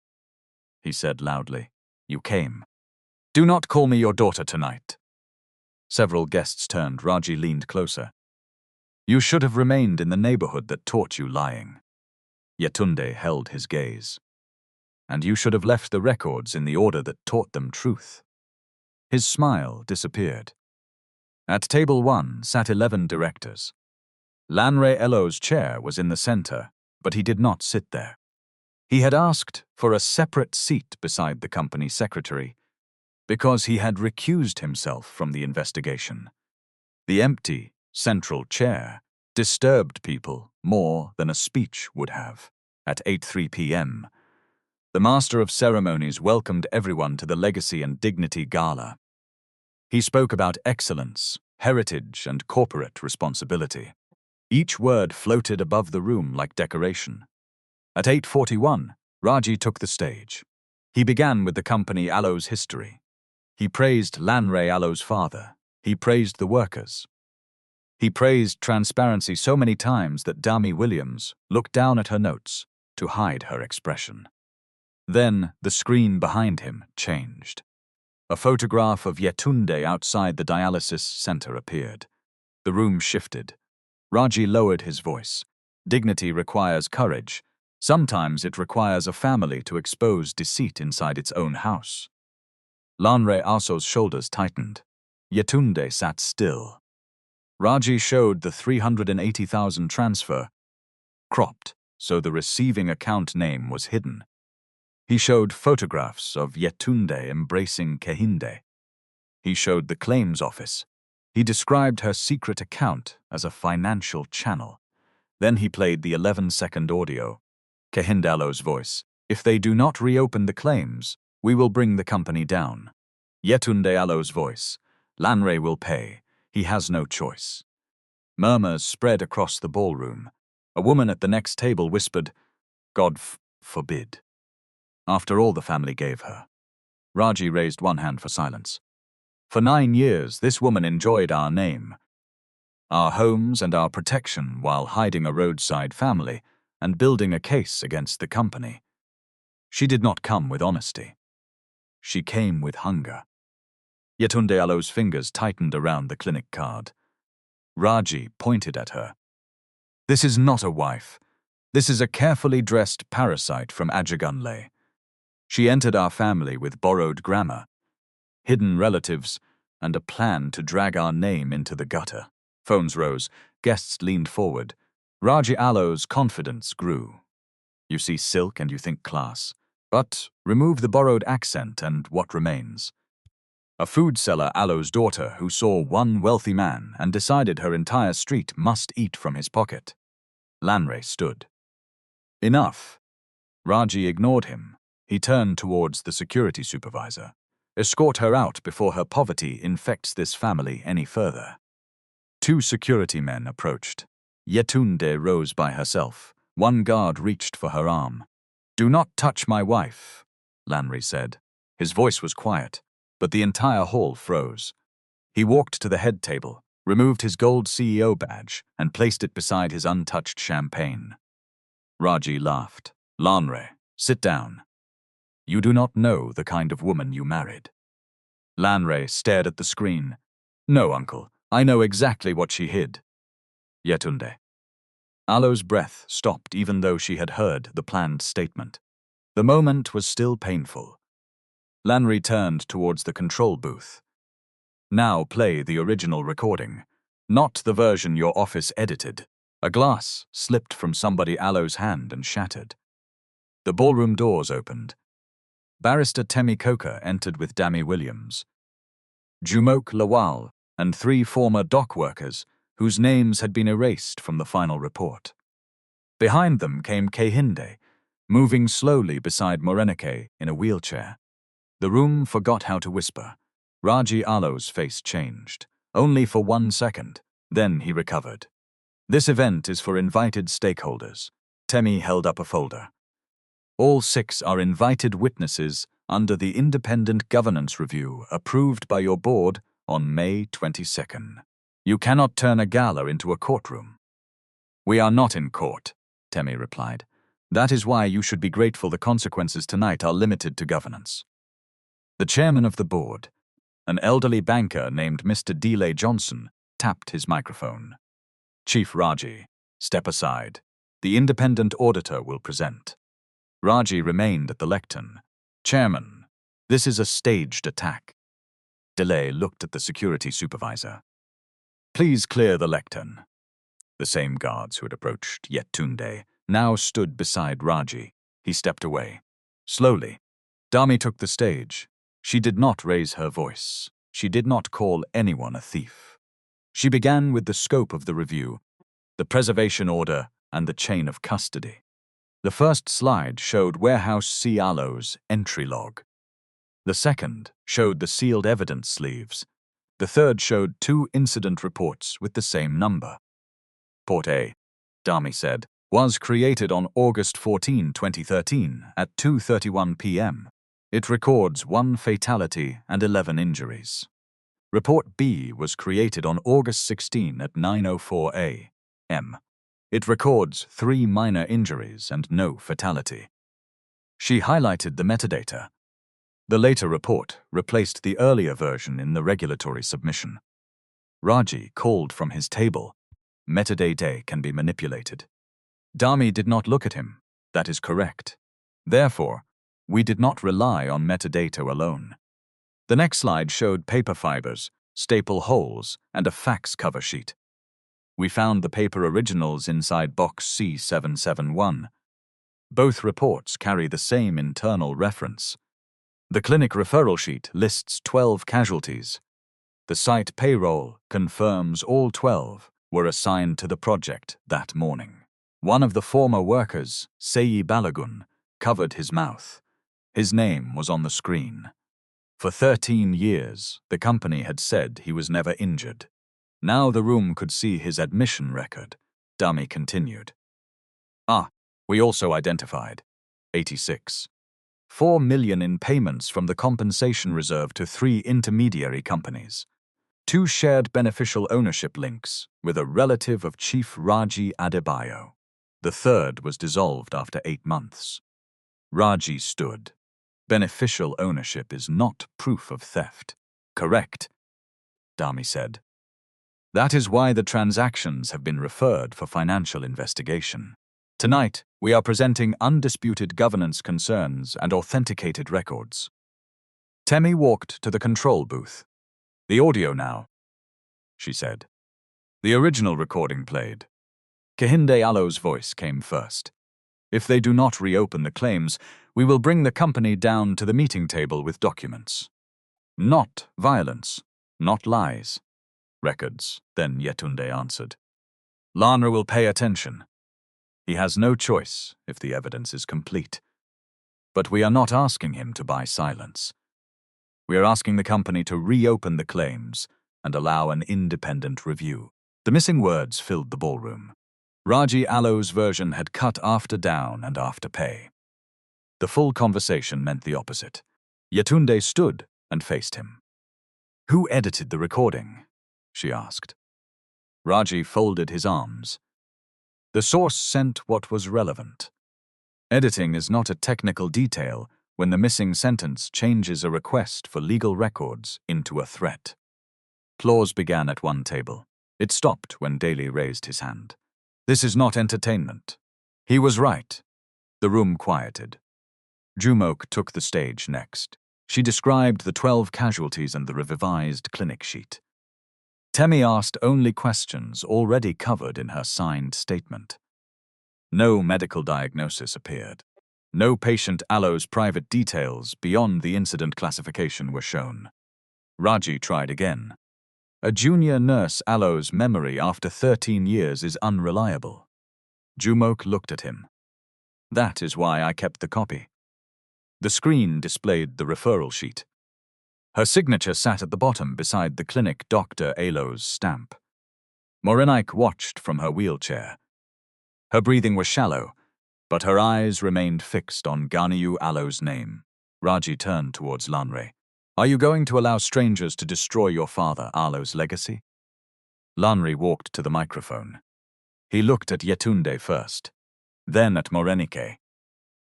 A: he said loudly. You came. Do not call me your daughter tonight. Several guests turned. Raji leaned closer. You should have remained in the neighborhood that taught you lying. Yetunde held his gaze. And you should have left the records in the order that taught them truth. His smile disappeared. At table 1 sat 11 directors. Lanre Elo's chair was in the center, but he did not sit there. He had asked for a separate seat beside the company secretary because he had recused himself from the investigation. The empty, central chair disturbed people more than a speech would have. At 8:03 p.m., the Master of Ceremonies welcomed everyone to the Legacy and Dignity Gala. He spoke about excellence, heritage, and corporate responsibility. Each word floated above the room like decoration. At 8:41, Raji took the stage. He began with the company Alo's history. He praised Lanre Alo's father. He praised the workers. He praised transparency so many times that Dami Williams looked down at her notes to hide her expression. Then the screen behind him changed. A photograph of Yetunde outside the dialysis center appeared. The room shifted. Raji lowered his voice. Dignity requires courage. Sometimes it requires a family to expose deceit inside its own house. Lanre Aso's shoulders tightened. Yetunde sat still. Raji showed the 380,000 transfer, cropped so the receiving account name was hidden. He showed photographs of Yetunde embracing Kehinde. He showed the claims office. He described her secret account as a financial channel. Then he played the 11-second audio. Kehinde Alo's voice. If they do not reopen the claims, we will bring the company down. Yetunde Alo's voice. Lanre will pay. He has no choice. Murmurs spread across the ballroom. A woman at the next table whispered, God forbid. After all the family gave her. Raji raised one hand for silence. For 9 years, this woman enjoyed our name, our homes and our protection while hiding a roadside family and building a case against the company. She did not come with honesty. She came with hunger. Yetunde Alo's fingers tightened around the clinic card. Raji pointed at her. This is not a wife. This is a carefully dressed parasite from Ajagunle. She entered our family with borrowed grammar, hidden relatives, and a plan to drag our name into the gutter. Phones rose. Guests leaned forward. Raji Alo's confidence grew. You see silk and you think class. But remove the borrowed accent and what remains? A food seller, Alo's daughter, who saw one wealthy man and decided her entire street must eat from his pocket. Lanre stood. Enough. Raji ignored him. He turned towards the security supervisor. Escort her out before her poverty infects this family any further. 2 security men approached. Yetunde rose by herself. One guard reached for her arm. Do not touch my wife, Lanre said. His voice was quiet, but the entire hall froze. He walked to the head table, removed his gold CEO badge, and placed it beside his untouched champagne. Raji laughed. Lanre, sit down. You do not know the kind of woman you married. Lanre stared at the screen. No, uncle, I know exactly what she hid. Yetunde. Alo's breath stopped even though she had heard the planned statement. The moment was still painful. Lanre turned towards the control booth. Now play the original recording, not the version your office edited. A glass slipped from somebody Alo's hand and shattered. The ballroom doors opened. Barrister Temi Coker entered with Dami Williams, Jumok Lawal, and 3 former dock workers whose names had been erased from the final report. Behind them came Kehinde, moving slowly beside Morenike in a wheelchair. The room forgot how to whisper. Raji Alo's face changed, only for 1 second. Then he recovered. This event is for invited stakeholders. Temi held up a folder. All 6 are invited witnesses under the Independent Governance Review approved by your board on May 22nd. You cannot turn a gala into a courtroom. We are not in court, Temi replied. That is why you should be grateful the consequences tonight are limited to governance. The chairman of the board, an elderly banker named Mr. Delay Johnson, tapped his microphone. Chief Raji, step aside. The independent auditor will present. Raji remained at the lectern. Chairman, this is a staged attack. Delay looked at the security supervisor. Please clear the lectern. The same guards who had approached Yetunde now stood beside Raji. He stepped away. Slowly, Dami took the stage. She did not raise her voice. She did not call anyone a thief. She began with the scope of the review, the preservation order, and the chain of custody. The first slide showed Warehouse C. Aloe's entry log. The second showed the sealed evidence sleeves. The third showed 2 incident reports with the same number. Port A, Dami said, was created on August 14, 2013 at 2:31 p.m. It records 1 fatality and 11 injuries. Report B was created on August 16 at 9:04 a.m. It records 3 minor injuries and no fatality. She highlighted the metadata. The later report replaced the earlier version in the regulatory submission. Raji called from his table. Metadata can be manipulated. Dami did not look at him. That is correct. Therefore, we did not rely on metadata alone. The next slide showed paper fibers, staple holes, and a fax cover sheet. We found the paper originals inside box C771. Both reports carry the same internal reference. The clinic referral sheet lists 12 casualties. The site payroll confirms all 12 were assigned to the project that morning. One of the former workers, Seyi Balagun, covered his mouth. His name was on the screen. For 13 years, the company had said he was never injured. Now the room could see his admission record. Dami continued. We also identified 86. 4 million in payments from the compensation reserve to 3 intermediary companies. 2 shared beneficial ownership links with a relative of Chief Raji Adebayo. The third was dissolved after 8 months. Raji stood. Beneficial ownership is not proof of theft. Correct, Dami said. That is why the transactions have been referred for financial investigation. Tonight, we are presenting undisputed governance concerns and authenticated records. Temi walked to the control booth. The audio now, she said. The original recording played. Kehinde Aloe's voice came first. If they do not reopen the claims, we will bring the company down to the meeting table with documents. Not violence, not lies. Records, then Yetunde answered. Lanra will pay attention. He has no choice if the evidence is complete. But we are not asking him to buy silence. We are asking the company to reopen the claims and allow an independent review. The missing words filled the ballroom. Raji Aloe's version had cut after down and after pay. The full conversation meant the opposite. Yetunde stood and faced him. Who edited the recording? She asked. Raji folded his arms. The source sent what was relevant. Editing is not a technical detail when the missing sentence changes a request for legal records into a threat. Applause began at one table. It stopped when Daly raised his hand. This is not entertainment. He was right. The room quieted. Jumok took the stage next. She described the 12 casualties and the revised clinic sheet. Temi asked only questions already covered in her signed statement. No medical diagnosis appeared. No patient Aloe's private details beyond the incident classification were shown. Raji tried again. A junior nurse Aloe's memory after 13 years is unreliable. Jumok looked at him. That is why I kept the copy. The screen displayed the referral sheet. Her signature sat at the bottom beside the clinic Dr. Aloe's stamp. Morenaik watched from her wheelchair. Her breathing was shallow, but her eyes remained fixed on Ganiyu Aloe's name. Raji turned towards Lanre. Are you going to allow strangers to destroy your father Aloe's legacy? Lanre walked to the microphone. He looked at Yetunde first. then at Morenike,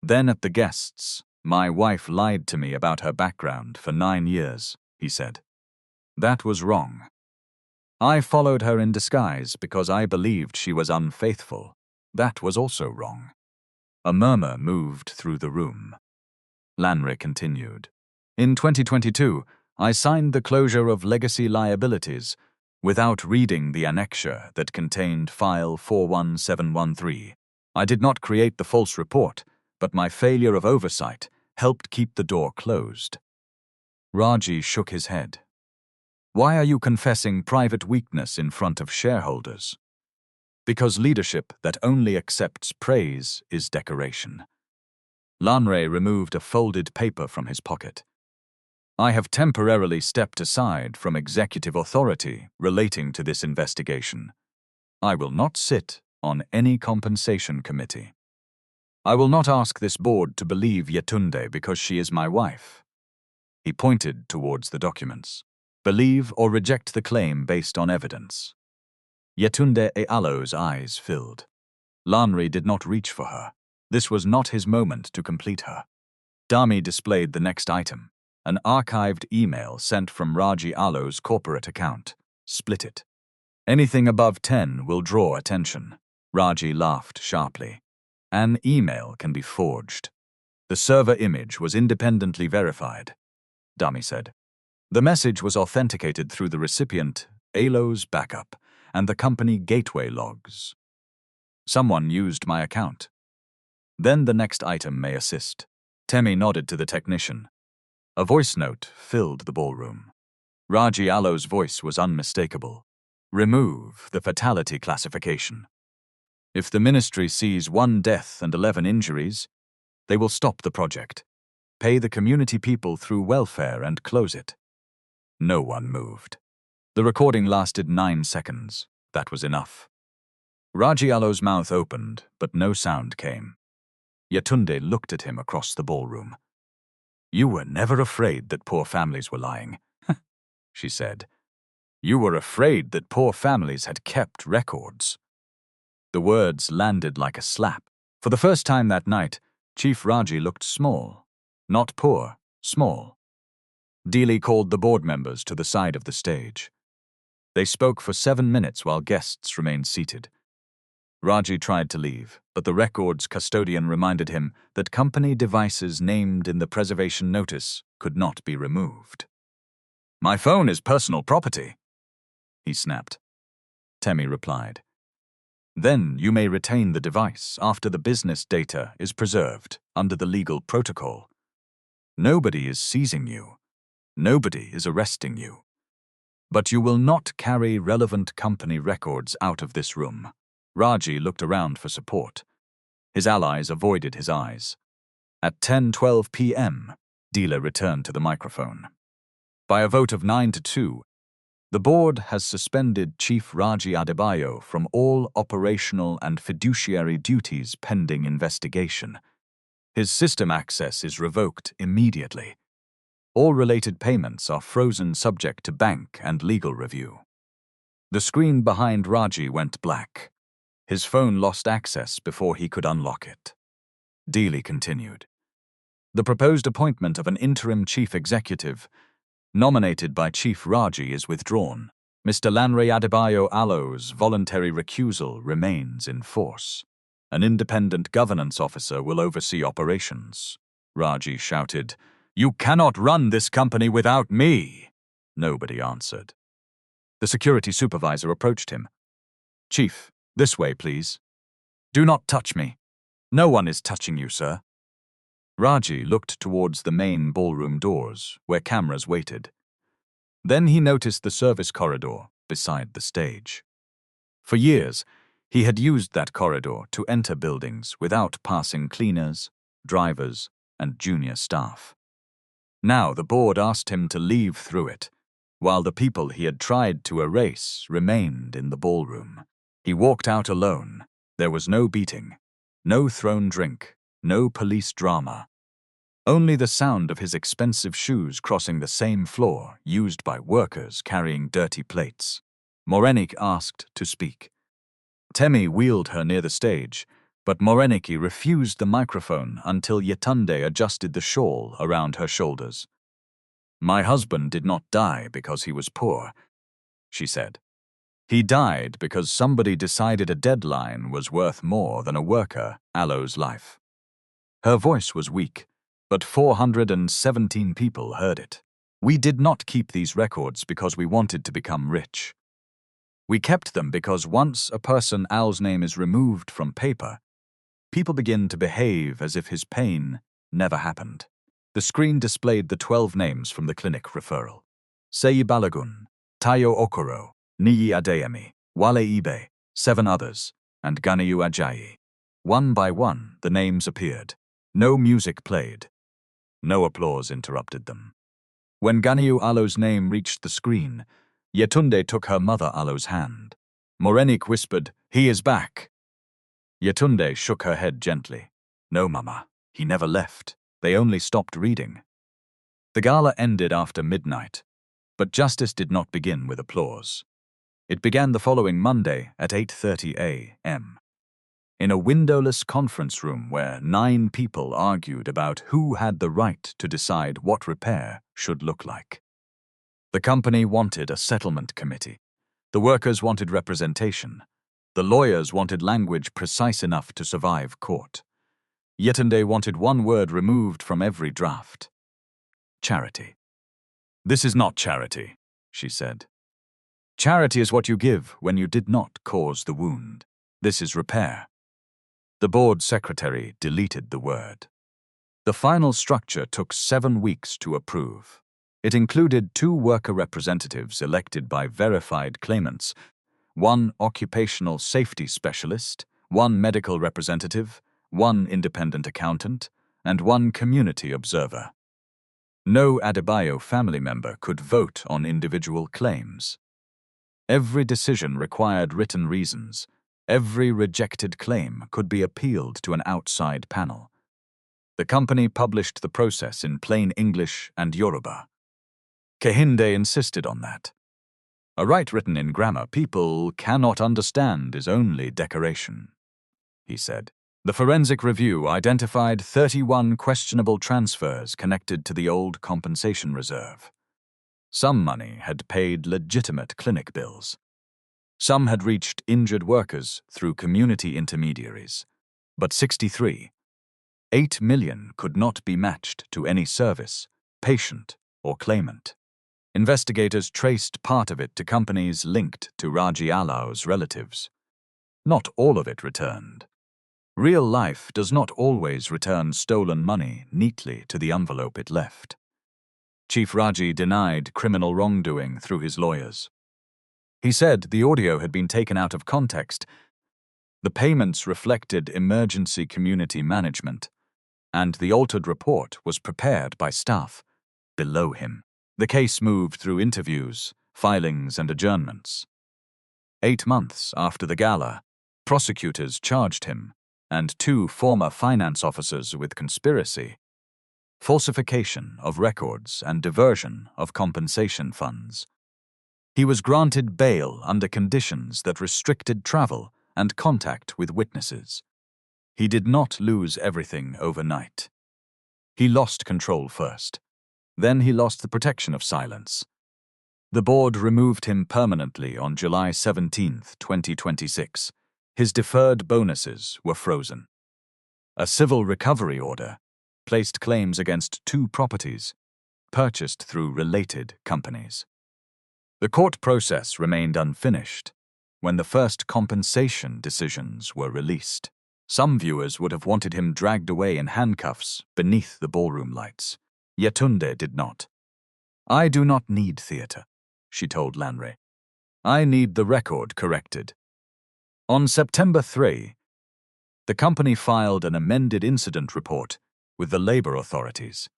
A: then at the guests. My wife lied to me about her background for 9 years, he said. That was wrong. I followed her in disguise because I believed she was unfaithful. That was also wrong. A murmur moved through the room. Lanre continued. In 2022, I signed the closure of legacy liabilities without reading the annexure that contained file 41713. I did not create the false report, but my failure of oversight helped keep the door closed. Raji shook his head. Why are you confessing private weakness in front of shareholders? Because leadership that only accepts praise is decoration. Lanre removed a folded paper from his pocket. I have temporarily stepped aside from executive authority relating to this investigation. I will not sit on any compensation committee. I will not ask this board to believe Yetunde because she is my wife. He pointed towards the documents. Believe or reject the claim based on evidence. Yetunde Alo's eyes filled. Lanre did not reach for her. This was not his moment to complete her. Dami displayed the next item, an archived email sent from Raji Alo's corporate account. Split it. Anything above 10 will draw attention. Raji laughed sharply. An email can be forged. The server image was independently verified, Dami said. The message was authenticated through the recipient, Alo's backup, and the company gateway logs. Someone used my account. Then the next item may assist. Temi nodded to the technician. A voice note filled the ballroom. Raji Alo's voice was unmistakable. Remove the fatality classification. If the ministry sees 1 death and 11 injuries, they will stop the project, pay the community people through welfare and close it. No one moved. The recording lasted 9 seconds. That was enough. Raji Alo's mouth opened, but no sound came. Yetunde looked at him across the ballroom. You were never afraid that poor families were lying, she said. You were afraid that poor families had kept records. The words landed like a slap. For the first time that night, Chief Raji looked small. Not poor, small. Deely called the board members to the side of the stage. They spoke for 7 minutes while guests remained seated. Raji tried to leave, but the records custodian reminded him that company devices named in the preservation notice could not be removed. My phone is personal property, he snapped. Temi replied. Then you may retain the device after the business data is preserved under the legal protocol. Nobody is seizing you. Nobody is arresting you. But you will not carry relevant company records out of this room. Raji looked around for support. His allies avoided his eyes. At 10:12 p.m., Deela returned to the microphone. By a vote of 9-2, the board has suspended Chief Raji Adebayo from all operational and fiduciary duties pending investigation. His system access is revoked immediately. All related payments are frozen subject to bank and legal review. The screen behind Raji went black. His phone lost access before he could unlock it. Deely continued. The proposed appointment of an interim chief executive, nominated by Chief Raji, is withdrawn. Mr. Lanre Adebayo Alo's voluntary recusal remains in force. An independent governance officer will oversee operations. Raji shouted, You cannot run this company without me. Nobody answered. The security supervisor approached him. Chief, this way, please. Do not touch me. No one is touching you, sir. Raji looked towards the main ballroom doors, where cameras waited. Then he noticed the service corridor beside the stage. For years, he had used that corridor to enter buildings without passing cleaners, drivers, and junior staff. Now the board asked him to leave through it, while the people he had tried to erase remained in the ballroom. He walked out alone. There was no beating, no thrown drink, no police drama. Only the sound of his expensive shoes crossing the same floor used by workers carrying dirty plates. Morenik asked to speak. Temi wheeled her near the stage, But Moreniki refused the microphone until Yetunde adjusted the shawl around her shoulders. "My husband did not die because he was poor," she said. "He died because somebody decided a deadline was worth more than a worker, Alo's life." Her voice was weak, but 417 people heard it. "We did not keep these records because we wanted to become rich. We kept them because once a person Al's name is removed from paper, people begin to behave as if his pain never happened." The screen displayed the 12 names from the clinic referral. Sei Balagun, Tayo Okoro, Niyi Adeyemi, Wale Ibe, 7 others, and Ganiyu Ajayi. One by one, the names appeared. No music played. No applause interrupted them. When Ganiyu Alo's name reached the screen, Yetunde took her mother Alo's hand. Morenik whispered, "He is back." Yetunde shook her head gently. "No, Mama, he never left. They only stopped reading." The gala ended after midnight, but justice did not begin with applause. It began the following Monday at 8:30 a.m. in a windowless conference room where 9 people argued about who had the right to decide what repair should look like. The company wanted a settlement committee. The workers wanted representation. The lawyers wanted language precise enough to survive court. Yetunde wanted one word removed from every draft: charity. "This is not charity," she said. "Charity is what you give when you did not cause the wound. This is repair." The board secretary deleted the word. The final structure took 7 weeks to approve. It included 2 worker representatives elected by verified claimants, 1 occupational safety specialist, 1 medical representative, 1 independent accountant, and 1 community observer. No Adebayo family member could vote on individual claims. Every decision required written reasons. Every rejected claim could be appealed to an outside panel. The company published the process in plain English and Yoruba. Kehinde insisted on that. "A right written in grammar people cannot understand is only decoration," he said. The forensic review identified 31 questionable transfers connected to the old compensation reserve. Some money had paid legitimate clinic bills. Some had reached injured workers through community intermediaries. But 63, 8 million could not be matched to any service, patient, or claimant. Investigators traced part of it to companies linked to Raji Alao's relatives. Not all of it returned. Real life does not always return stolen money neatly to the envelope it left. Chief Raji denied criminal wrongdoing through his lawyers. He said the audio had been taken out of context. The payments reflected emergency community management, and the altered report was prepared by staff below him. The case moved through interviews, filings, and adjournments. 8 months after the gala, prosecutors charged him and 2 former finance officers with conspiracy, falsification of records, and diversion of compensation funds. He was granted bail under conditions that restricted travel and contact with witnesses. He did not lose everything overnight. He lost control first. Then he lost the protection of silence. The board removed him permanently on July 17, 2026. His deferred bonuses were frozen. A civil recovery order placed claims against 2 properties purchased through related companies. The court process remained unfinished when the first compensation decisions were released. Some viewers would have wanted him dragged away in handcuffs beneath the ballroom lights. Yetunde did not. "I do not need theater," she told Lanre. "I need the record corrected." On September 3, the company filed an amended incident report with the labor authorities.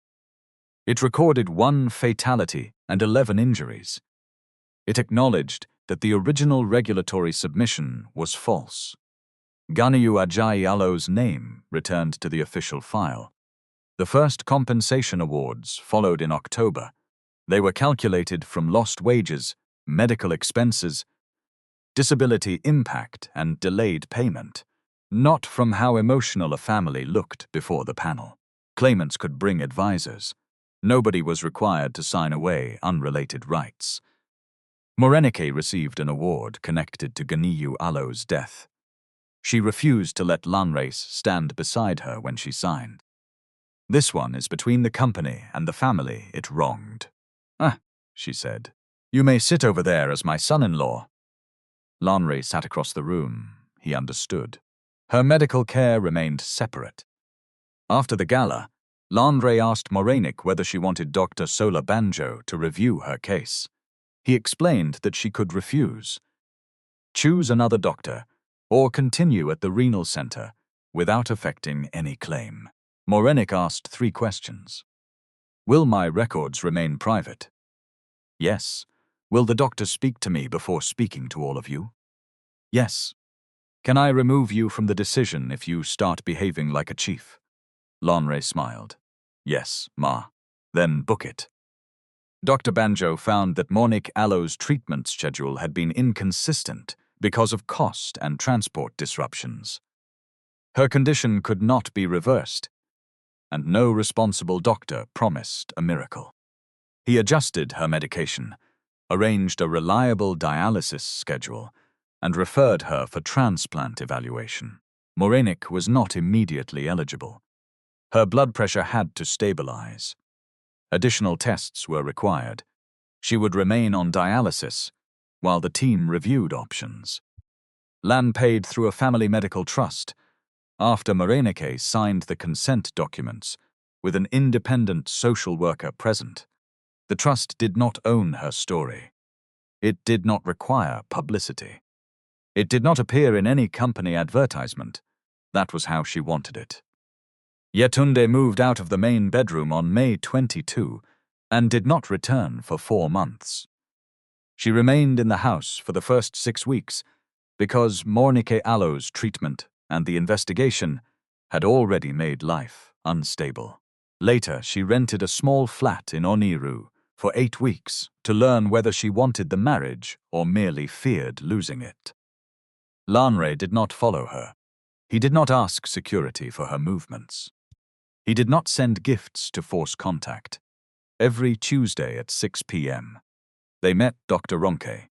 A: It recorded 1 fatality and 11 injuries. It acknowledged that the original regulatory submission was false. Ganiyu Ajayi Alo's name returned to the official file. The first compensation awards followed in October. They were calculated from lost wages, medical expenses, disability impact, and delayed payment. Not from how emotional a family looked before the panel. Claimants could bring advisors. Nobody was required to sign away unrelated rights. Morenike received an award connected to Ganiyu Alo's death. She refused to let Lanres stand beside her when she signed. This one is between the company and the family it wronged. Ah, she said. You may sit over there as my son-in-law. Lanre sat across the room. He understood. Her medical care remained separate. After the gala, Lanre asked Morenik whether she wanted Dr. Sola Banjo to review her case. He explained that she could refuse. Choose another doctor, or continue at the renal center without affecting any claim. Morenik asked 3 questions. Will my records remain private? Yes. Will the doctor speak to me before speaking to all of you? Yes. Can I remove you from the decision if you start behaving like a chief? Lanre smiled. Yes, Ma. Then book it. Dr. Banjo found that Monik Alo's treatment schedule had been inconsistent because of cost and transport disruptions. Her condition could not be reversed, and no responsible doctor promised a miracle. He adjusted her medication, arranged a reliable dialysis schedule, and referred her for transplant evaluation. Morenik was not immediately eligible. Her blood pressure had to stabilize. Additional tests were required. She would remain on dialysis while the team reviewed options. Lan paid through a family medical trust after Morenike signed the consent documents with an independent social worker present. The trust did not own her story. It did not require publicity. It did not appear in any company advertisement. That was how she wanted it. Yetunde moved out of the main bedroom on May 22 and did not return for 4 months. She remained in the house for the first 6 weeks because Morenike Alo's treatment and the investigation had already made life unstable. Later, she rented a small flat in Oniru for 8 weeks to learn whether she wanted the marriage or merely feared losing it. Lanre did not follow her. He did not ask security for her movements. He did not send gifts to force contact. Every Tuesday at 6 p.m., they met Dr. Ronke.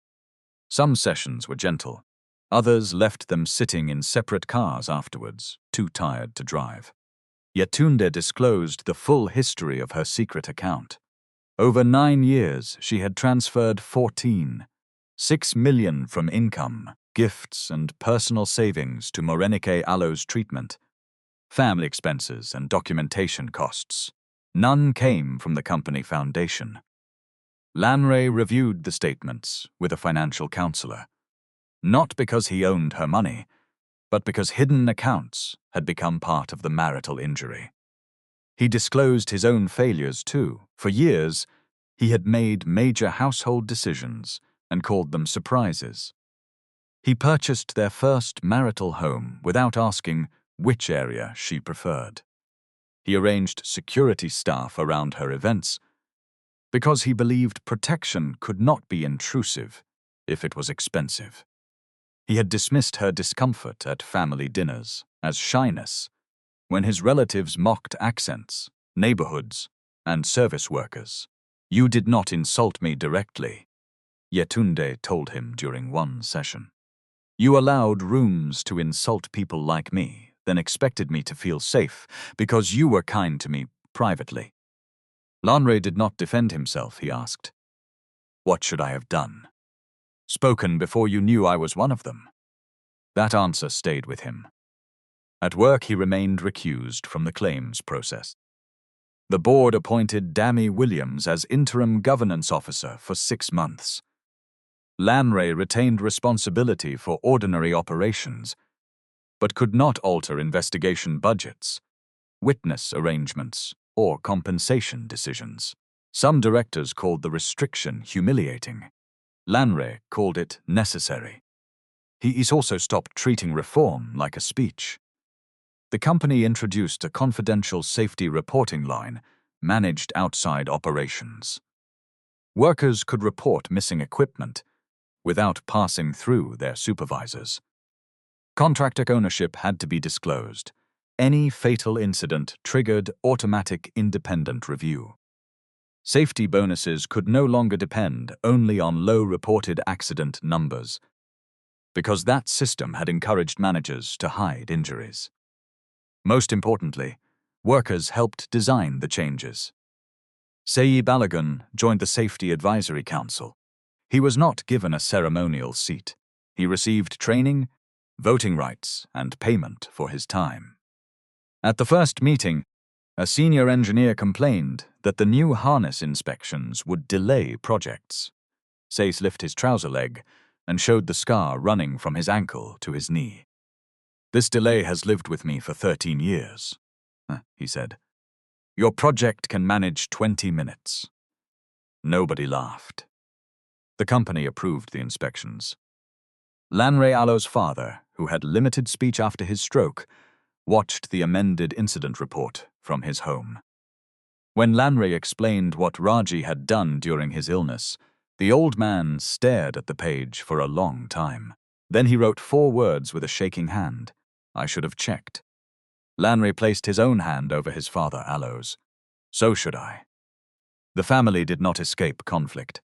A: Some sessions were gentle. Others left them sitting in separate cars afterwards, too tired to drive. Yetunde disclosed the full history of her secret account. Over 9 years, she had transferred 6 million from income, gifts, and personal savings to Morenike Alo's treatment. Family expenses and documentation costs. None came from the company foundation. Lanre reviewed the statements with a financial counselor, not because he owned her money, but because hidden accounts had become part of the marital injury. He disclosed his own failures too. For years, he had made major household decisions and called them surprises. He purchased their first marital home without asking which area she preferred. He arranged security staff around her events because he believed protection could not be intrusive if it was expensive. He had dismissed her discomfort at family dinners as shyness when his relatives mocked accents, neighborhoods, and service workers. You did not insult me directly, Yetunde told him during one session. You allowed rooms to insult people like me, then expected me to feel safe because you were kind to me privately. Lanre did not defend himself, he asked. What should I have done? Spoken before you knew I was one of them. That answer stayed with him. At work, he remained recused from the claims process. The board appointed Dammy Williams as interim governance officer for 6 months. Lanre retained responsibility for ordinary operations, but could not alter investigation budgets, witness arrangements, or compensation decisions. Some directors called the restriction humiliating. Lanre called it necessary. He also stopped treating reform like a speech. The company introduced a confidential safety reporting line managed outside operations. Workers could report missing equipment without passing through their supervisors. Contractor ownership had to be disclosed. Any fatal incident triggered automatic independent review. Safety bonuses could no longer depend only on low reported accident numbers, because that system had encouraged managers to hide injuries. Most importantly, workers helped design the changes. Saeed Balagun joined the Safety Advisory Council. He was not given a ceremonial seat. He received training, voting rights, and payment for his time. At the first meeting, a senior engineer complained that the new harness inspections would delay projects. Saeed lifted his trouser leg and showed the scar running from his ankle to his knee. "This delay has lived with me for 13 years, he said. "Your project can manage 20 minutes. Nobody laughed. The company approved the inspections. Lanre Allo's father, who had limited speech after his stroke, watched the amended incident report from his home. When Lanre explained what Raji had done during his illness, the old man stared at the page for a long time. Then he wrote 4 words with a shaking hand. "I should have checked." Lanre placed his own hand over his father Allo's. "So should I." The family did not escape conflict.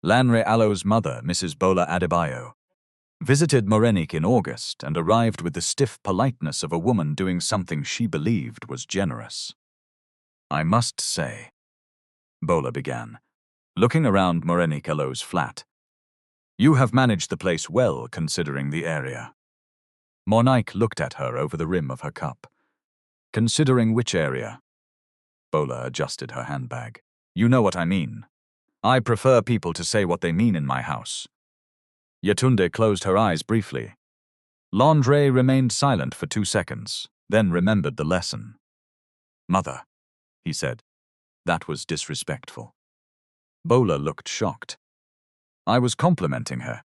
A: Lanre Allo's mother, Mrs. Bola Adebayo, visited Morenik in August and arrived with the stiff politeness of a woman doing something she believed was generous. "I must say," Bola began, looking around Morenik Allo's flat, "you have managed the place well considering the area." Morenik looked at her over the rim of her cup. "Considering which area?" Bola adjusted her handbag. "You know what I mean. I prefer people to say what they mean in my house." Yetunde closed her eyes briefly. Landre remained silent for 2 seconds, then remembered the lesson. "Mother," he said. "That was disrespectful." Bola looked shocked. "I was complimenting her."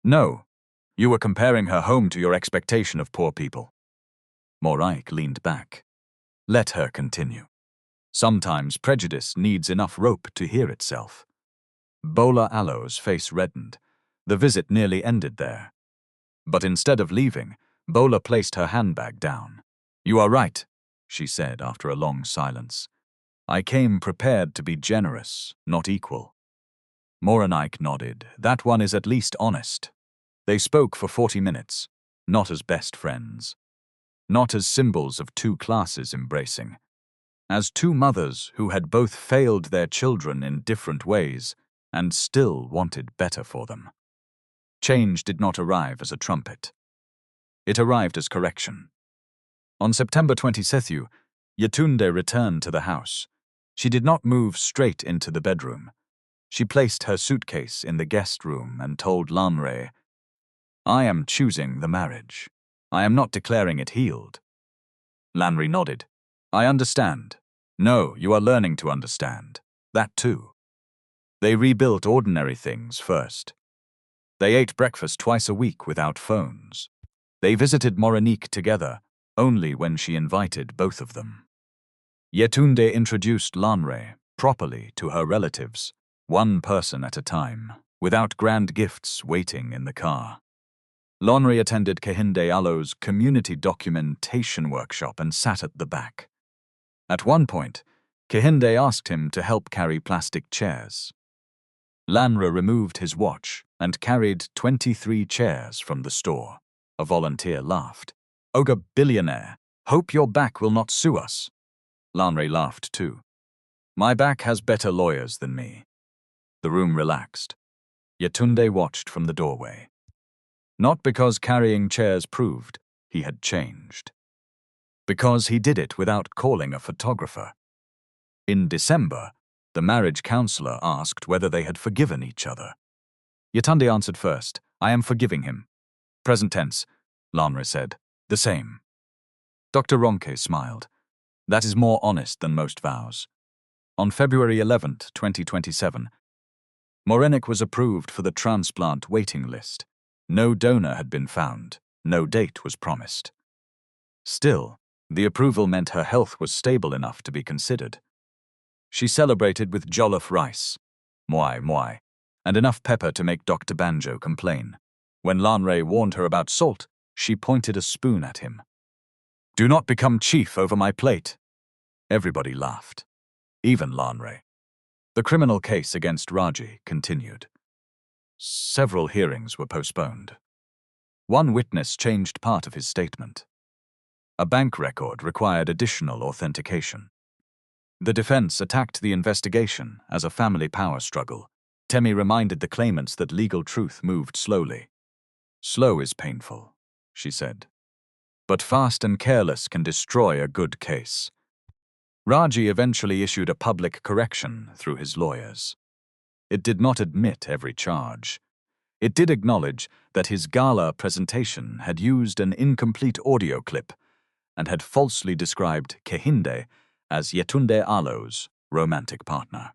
A: "No, you were comparing her home to your expectation of poor people." Moraik leaned back. "Let her continue. Sometimes prejudice needs enough rope to hear itself." Bola Allo's face reddened. The visit nearly ended there. But instead of leaving, Bola placed her handbag down. "You are right," she said after a long silence. "I came prepared to be generous, not equal." Morenik nodded. "That one is at least honest." They spoke for 40 minutes, not as best friends, not as symbols of 2 classes embracing, as 2 mothers who had both failed their children in different ways and still wanted better for them. Change did not arrive as a trumpet. It arrived as correction. On September 27, Yetunde returned to the house. She did not move straight into the bedroom. She placed her suitcase in the guest room and told Lanre, "I am choosing the marriage. I am not declaring it healed." Lanre nodded. "I understand. No, you are learning to understand. That too." They rebuilt ordinary things first. They ate breakfast twice a week without phones. They visited Morenik together, only when she invited both of them. Yetunde introduced Lanre properly to her relatives, 1 person at a time, without grand gifts waiting in the car. Lanre attended Kehinde Allo's community documentation workshop and sat at the back. At one point, Kehinde asked him to help carry plastic chairs. Lanre removed his watch and carried 23 chairs from the store. A volunteer laughed. "Oga Billionaire, hope your back will not sue us." Lanre laughed too. "My back has better lawyers than me." The room relaxed. Yetunde watched from the doorway. Not because carrying chairs proved he had changed. Because he did it without calling a photographer. In December, the marriage counselor asked whether they had forgiven each other. Yetunde answered first, "I am forgiving him." "Present tense," Lanre said. "The same." Dr. Ronke smiled. "That is more honest than most vows." On February 11, 2027, Morenik was approved for the transplant waiting list. No donor had been found. No date was promised. Still, the approval meant her health was stable enough to be considered. She celebrated with jollof rice, moi moi, and enough pepper to make Dr. Banjo complain. When Lanre warned her about salt, She pointed a spoon at him. "Do not become chief over my plate." Everybody laughed, even Lanre. The criminal case against Raji continued. Several hearings were postponed. One witness changed part of his statement. A bank record required additional authentication. The defense attacked the investigation as a family power struggle. Temi reminded the claimants that legal truth moved slowly. "Slow is painful," she said. "But fast and careless can destroy a good case." Raji eventually issued a public correction through his lawyers. It did not admit every charge. It did acknowledge that his gala presentation had used an incomplete audio clip and had falsely described Kehinde as Yetunde Alo's romantic partner.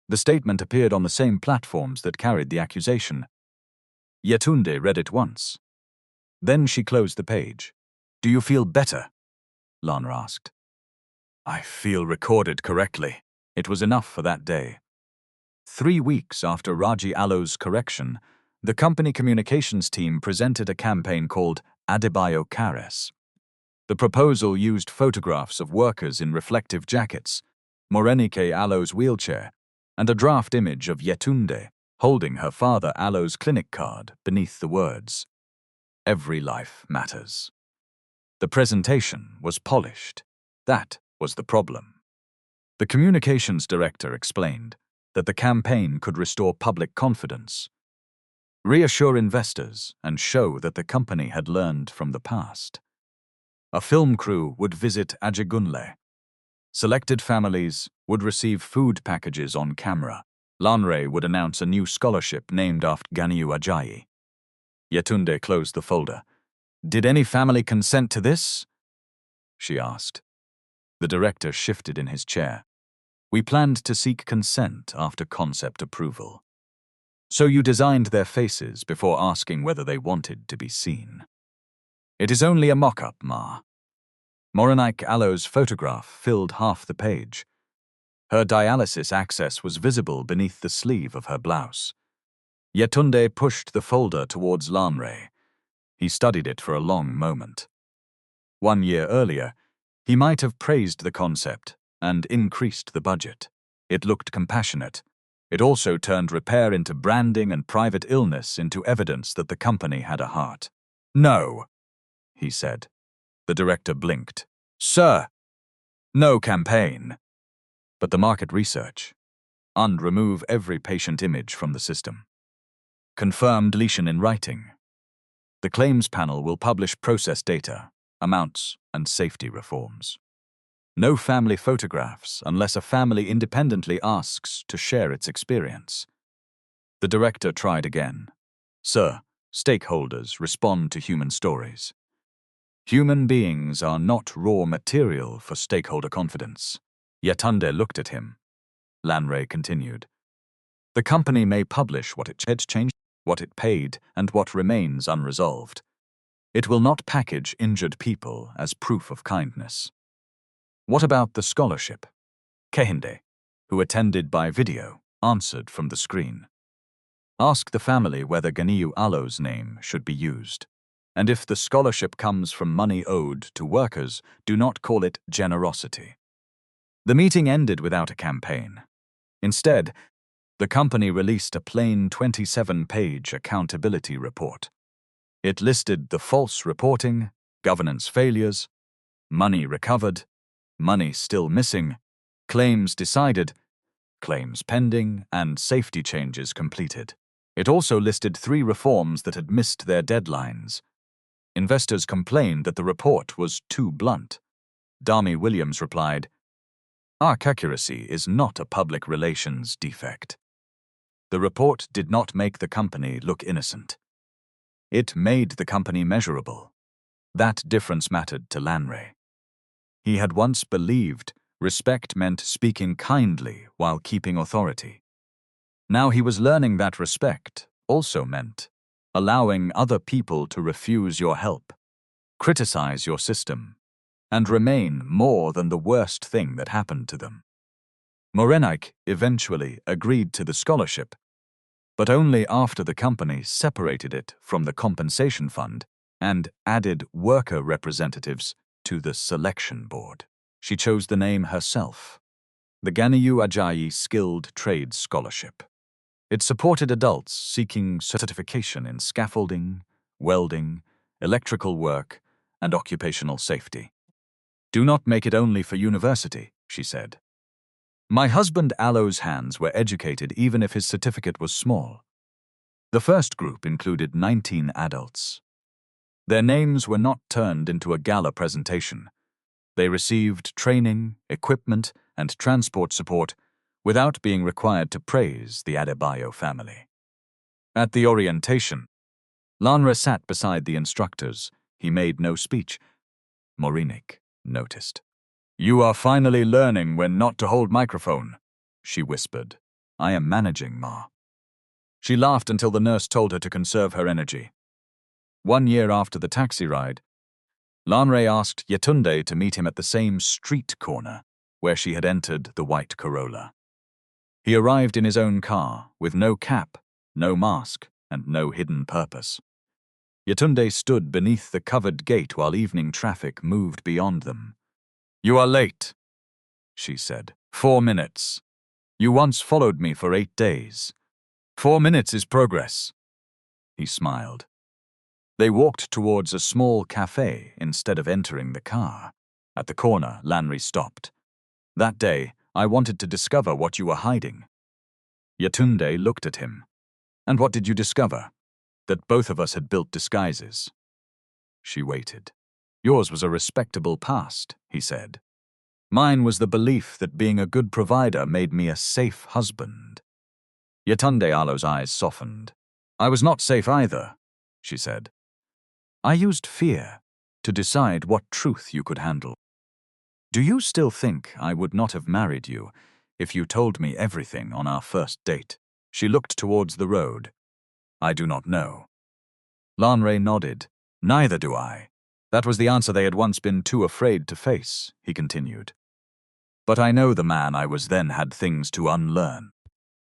A: The statement appeared on the same platforms that carried the accusation. Yetunde read it once. Then she closed the page. "Do you feel better?" Lana asked. "I feel recorded correctly." It was enough for that day. 3 weeks after Raji Alo's correction, the company communications team presented a campaign called Adebayo Kares. The proposal used photographs of workers in reflective jackets, Morenike Alo's wheelchair, and a draft image of Yetunde holding her father Alo's clinic card beneath the words, "Every life matters." The presentation was polished. That was the problem. The communications director explained that the campaign could restore public confidence, reassure investors, and show that the company had learned from the past. A film crew would visit Ajegunle. Selected families would receive food packages on camera. Lanre would announce a new scholarship named after Ganiu Ajayi. Yetunde closed the folder. "Did any family consent to this?" she asked. The director shifted in his chair. "We planned to seek consent after concept approval." "So you designed their faces before asking whether they wanted to be seen?" "It is only a mock-up, Ma." Morenike Alo's photograph filled half the page. Her dialysis access was visible beneath the sleeve of her blouse. Yetunde pushed the folder towards Lanre. He studied it for a long moment. 1 year earlier, he might have praised the concept and increased the budget. It looked compassionate. It also turned repair into branding and private illness into evidence that the company had a heart. "No," he said. The director blinked. "Sir, no campaign." "But the market research. And remove every patient image from the system. Confirm deletion in writing. The claims panel will publish process data, amounts, and safety reforms. No family photographs unless a family independently asks to share its experience." The director tried again. "Sir, stakeholders respond to human stories. Human beings are not raw material for stakeholder confidence." Yetunde looked at him. Lanre continued. "The company may publish what it had changed, what it paid, and what remains unresolved. It will not package injured people as proof of kindness." "What about the scholarship?" Kehinde, who attended by video, answered from the screen. "Ask the family whether Ganiu Alo's name should be used. And if the scholarship comes from money owed to workers, do not call it generosity." The meeting ended without a campaign. Instead, the company released a plain 27-page accountability report. It listed the false reporting, governance failures, money recovered, money still missing, claims decided, claims pending, and safety changes completed. It also listed 3 reforms that had missed their deadlines. Investors complained that the report was too blunt. Dami Williams replied, "Our accuracy is not a public relations defect." The report did not make the company look innocent. It made the company measurable. That difference mattered to Lanre. He had once believed respect meant speaking kindly while keeping authority. Now he was learning that respect also meant allowing other people to refuse your help, criticize your system, and remain more than the worst thing that happened to them. Morenike eventually agreed to the scholarship, but only after the company separated it from the compensation fund and added worker representatives to the selection board. She chose the name herself, the Ganiyu Ajayi Skilled Trades Scholarship. It supported adults seeking certification in scaffolding, welding, electrical work, and occupational safety. Do not make it only for university, she said. My husband Alo's hands were educated even if his certificate was small. The first group included 19 adults. Their names were not turned into a gala presentation. They received training, equipment, and transport support without being required to praise the Adebayo family. At the orientation, Lanra sat beside the instructors. He made no speech. Morinik noticed. You are finally learning when not to hold microphone, she whispered. I am managing, Ma. She laughed until the nurse told her to conserve her energy. 1 year after the taxi ride, Lanre asked Yetunde to meet him at the same street corner where she had entered the white Corolla. He arrived in his own car, with no cap, no mask, and no hidden purpose. Yetunde stood beneath the covered gate while evening traffic moved beyond them. You are late, she said. 4 minutes. You once followed me for 8 days. 4 minutes is progress. He smiled. They walked towards a small cafe instead of entering the car. At the corner, Lanry stopped. That day, I wanted to discover what you were hiding. Yetunde looked at him. And what did you discover? That both of us had built disguises. She waited. Yours was a respectable past, he said. Mine was the belief that being a good provider made me a safe husband. Yetunde Alo's eyes softened. I was not safe either, she said. I used fear to decide what truth you could handle. Do you still think I would not have married you if you told me everything on our first date? She looked towards the road. I do not know. Lanre nodded. Neither do I. That was the answer they had once been too afraid to face, he continued. But I know the man I was then had things to unlearn.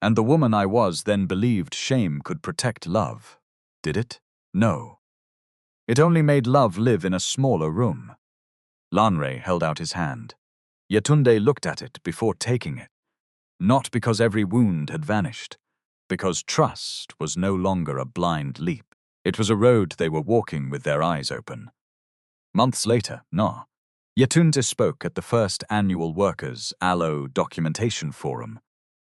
A: And the woman I was then believed shame could protect love. Did it? No. It only made love live in a smaller room. Lanre held out his hand. Yetunde looked at it before taking it. Not because every wound had vanished, because trust was no longer a blind leap. It was a road they were walking with their eyes open. Months later, Yetunde spoke at the first annual Workers' Alo Documentation Forum,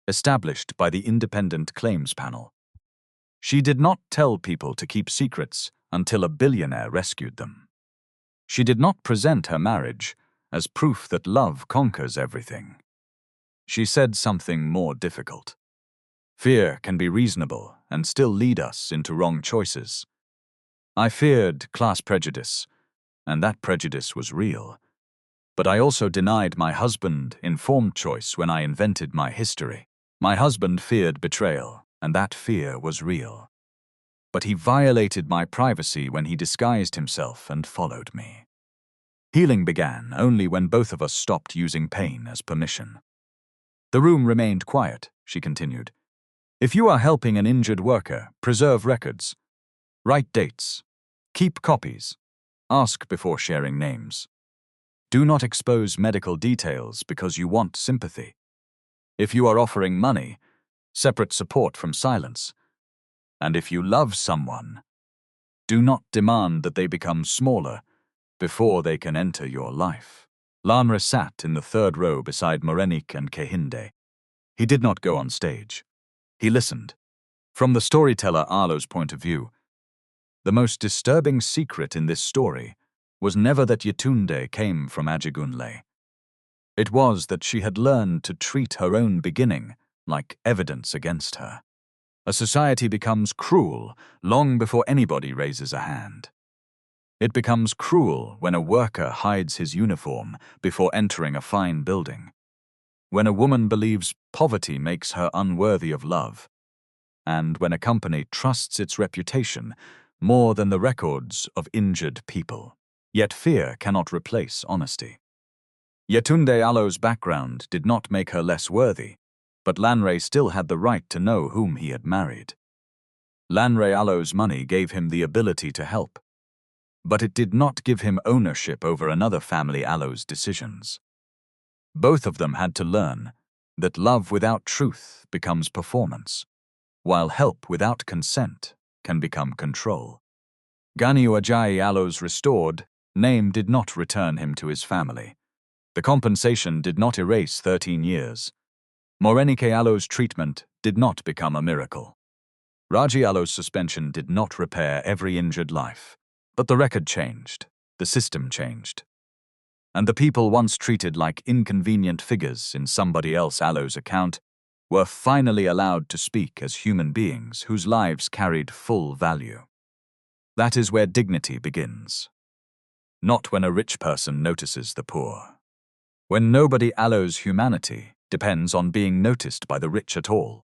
A: established by the Independent Claims Panel. She did not tell people to keep secrets until a billionaire rescued them. She did not present her marriage as proof that love conquers everything. She said something more difficult. Fear can be reasonable and still lead us into wrong choices. I feared class prejudice, and that prejudice was real. But I also denied my husband informed choice when I invented my history. My husband feared betrayal, and that fear was real. But he violated my privacy when he disguised himself and followed me. Healing began only when both of us stopped using pain as permission. The room remained quiet, she continued. If you are helping an injured worker, preserve records. Write dates. Keep copies. Ask before sharing names. Do not expose medical details because you want sympathy. If you are offering money, separate support from silence. And if you love someone, do not demand that they become smaller before they can enter your life. Lanra sat in the third row beside Morenik and Kehinde. He did not go on stage. He listened. From the storyteller Arlo's point of view, the most disturbing secret in this story was never that Yetunde came from Ajigunle. It was that she had learned to treat her own beginning like evidence against her. A society becomes cruel long before anybody raises a hand. It becomes cruel when a worker hides his uniform before entering a fine building. When a woman believes poverty makes her unworthy of love. And when a company trusts its reputation more than the records of injured people. Yet fear cannot replace honesty. Yetunde Alo's background did not make her less worthy, but Lanre still had the right to know whom he had married. Lanre Alo's money gave him the ability to help. but it did not give him ownership over another family Alo's decisions. Both of them had to learn that love without truth becomes performance, while help without consent can become control. Ganiu Ajayi Alo's restored name did not return him to his family. The compensation did not erase 13 years. Morenike Alo's treatment did not become a miracle. Raji Alo's suspension did not repair every injured life. But the record changed, the system changed. And the people once treated like inconvenient figures in somebody else Alo's account were finally allowed to speak as human beings whose lives carried full value. That is where dignity begins. Not when a rich person notices the poor. When nobody Alo's humanity depends on being noticed by the rich at all.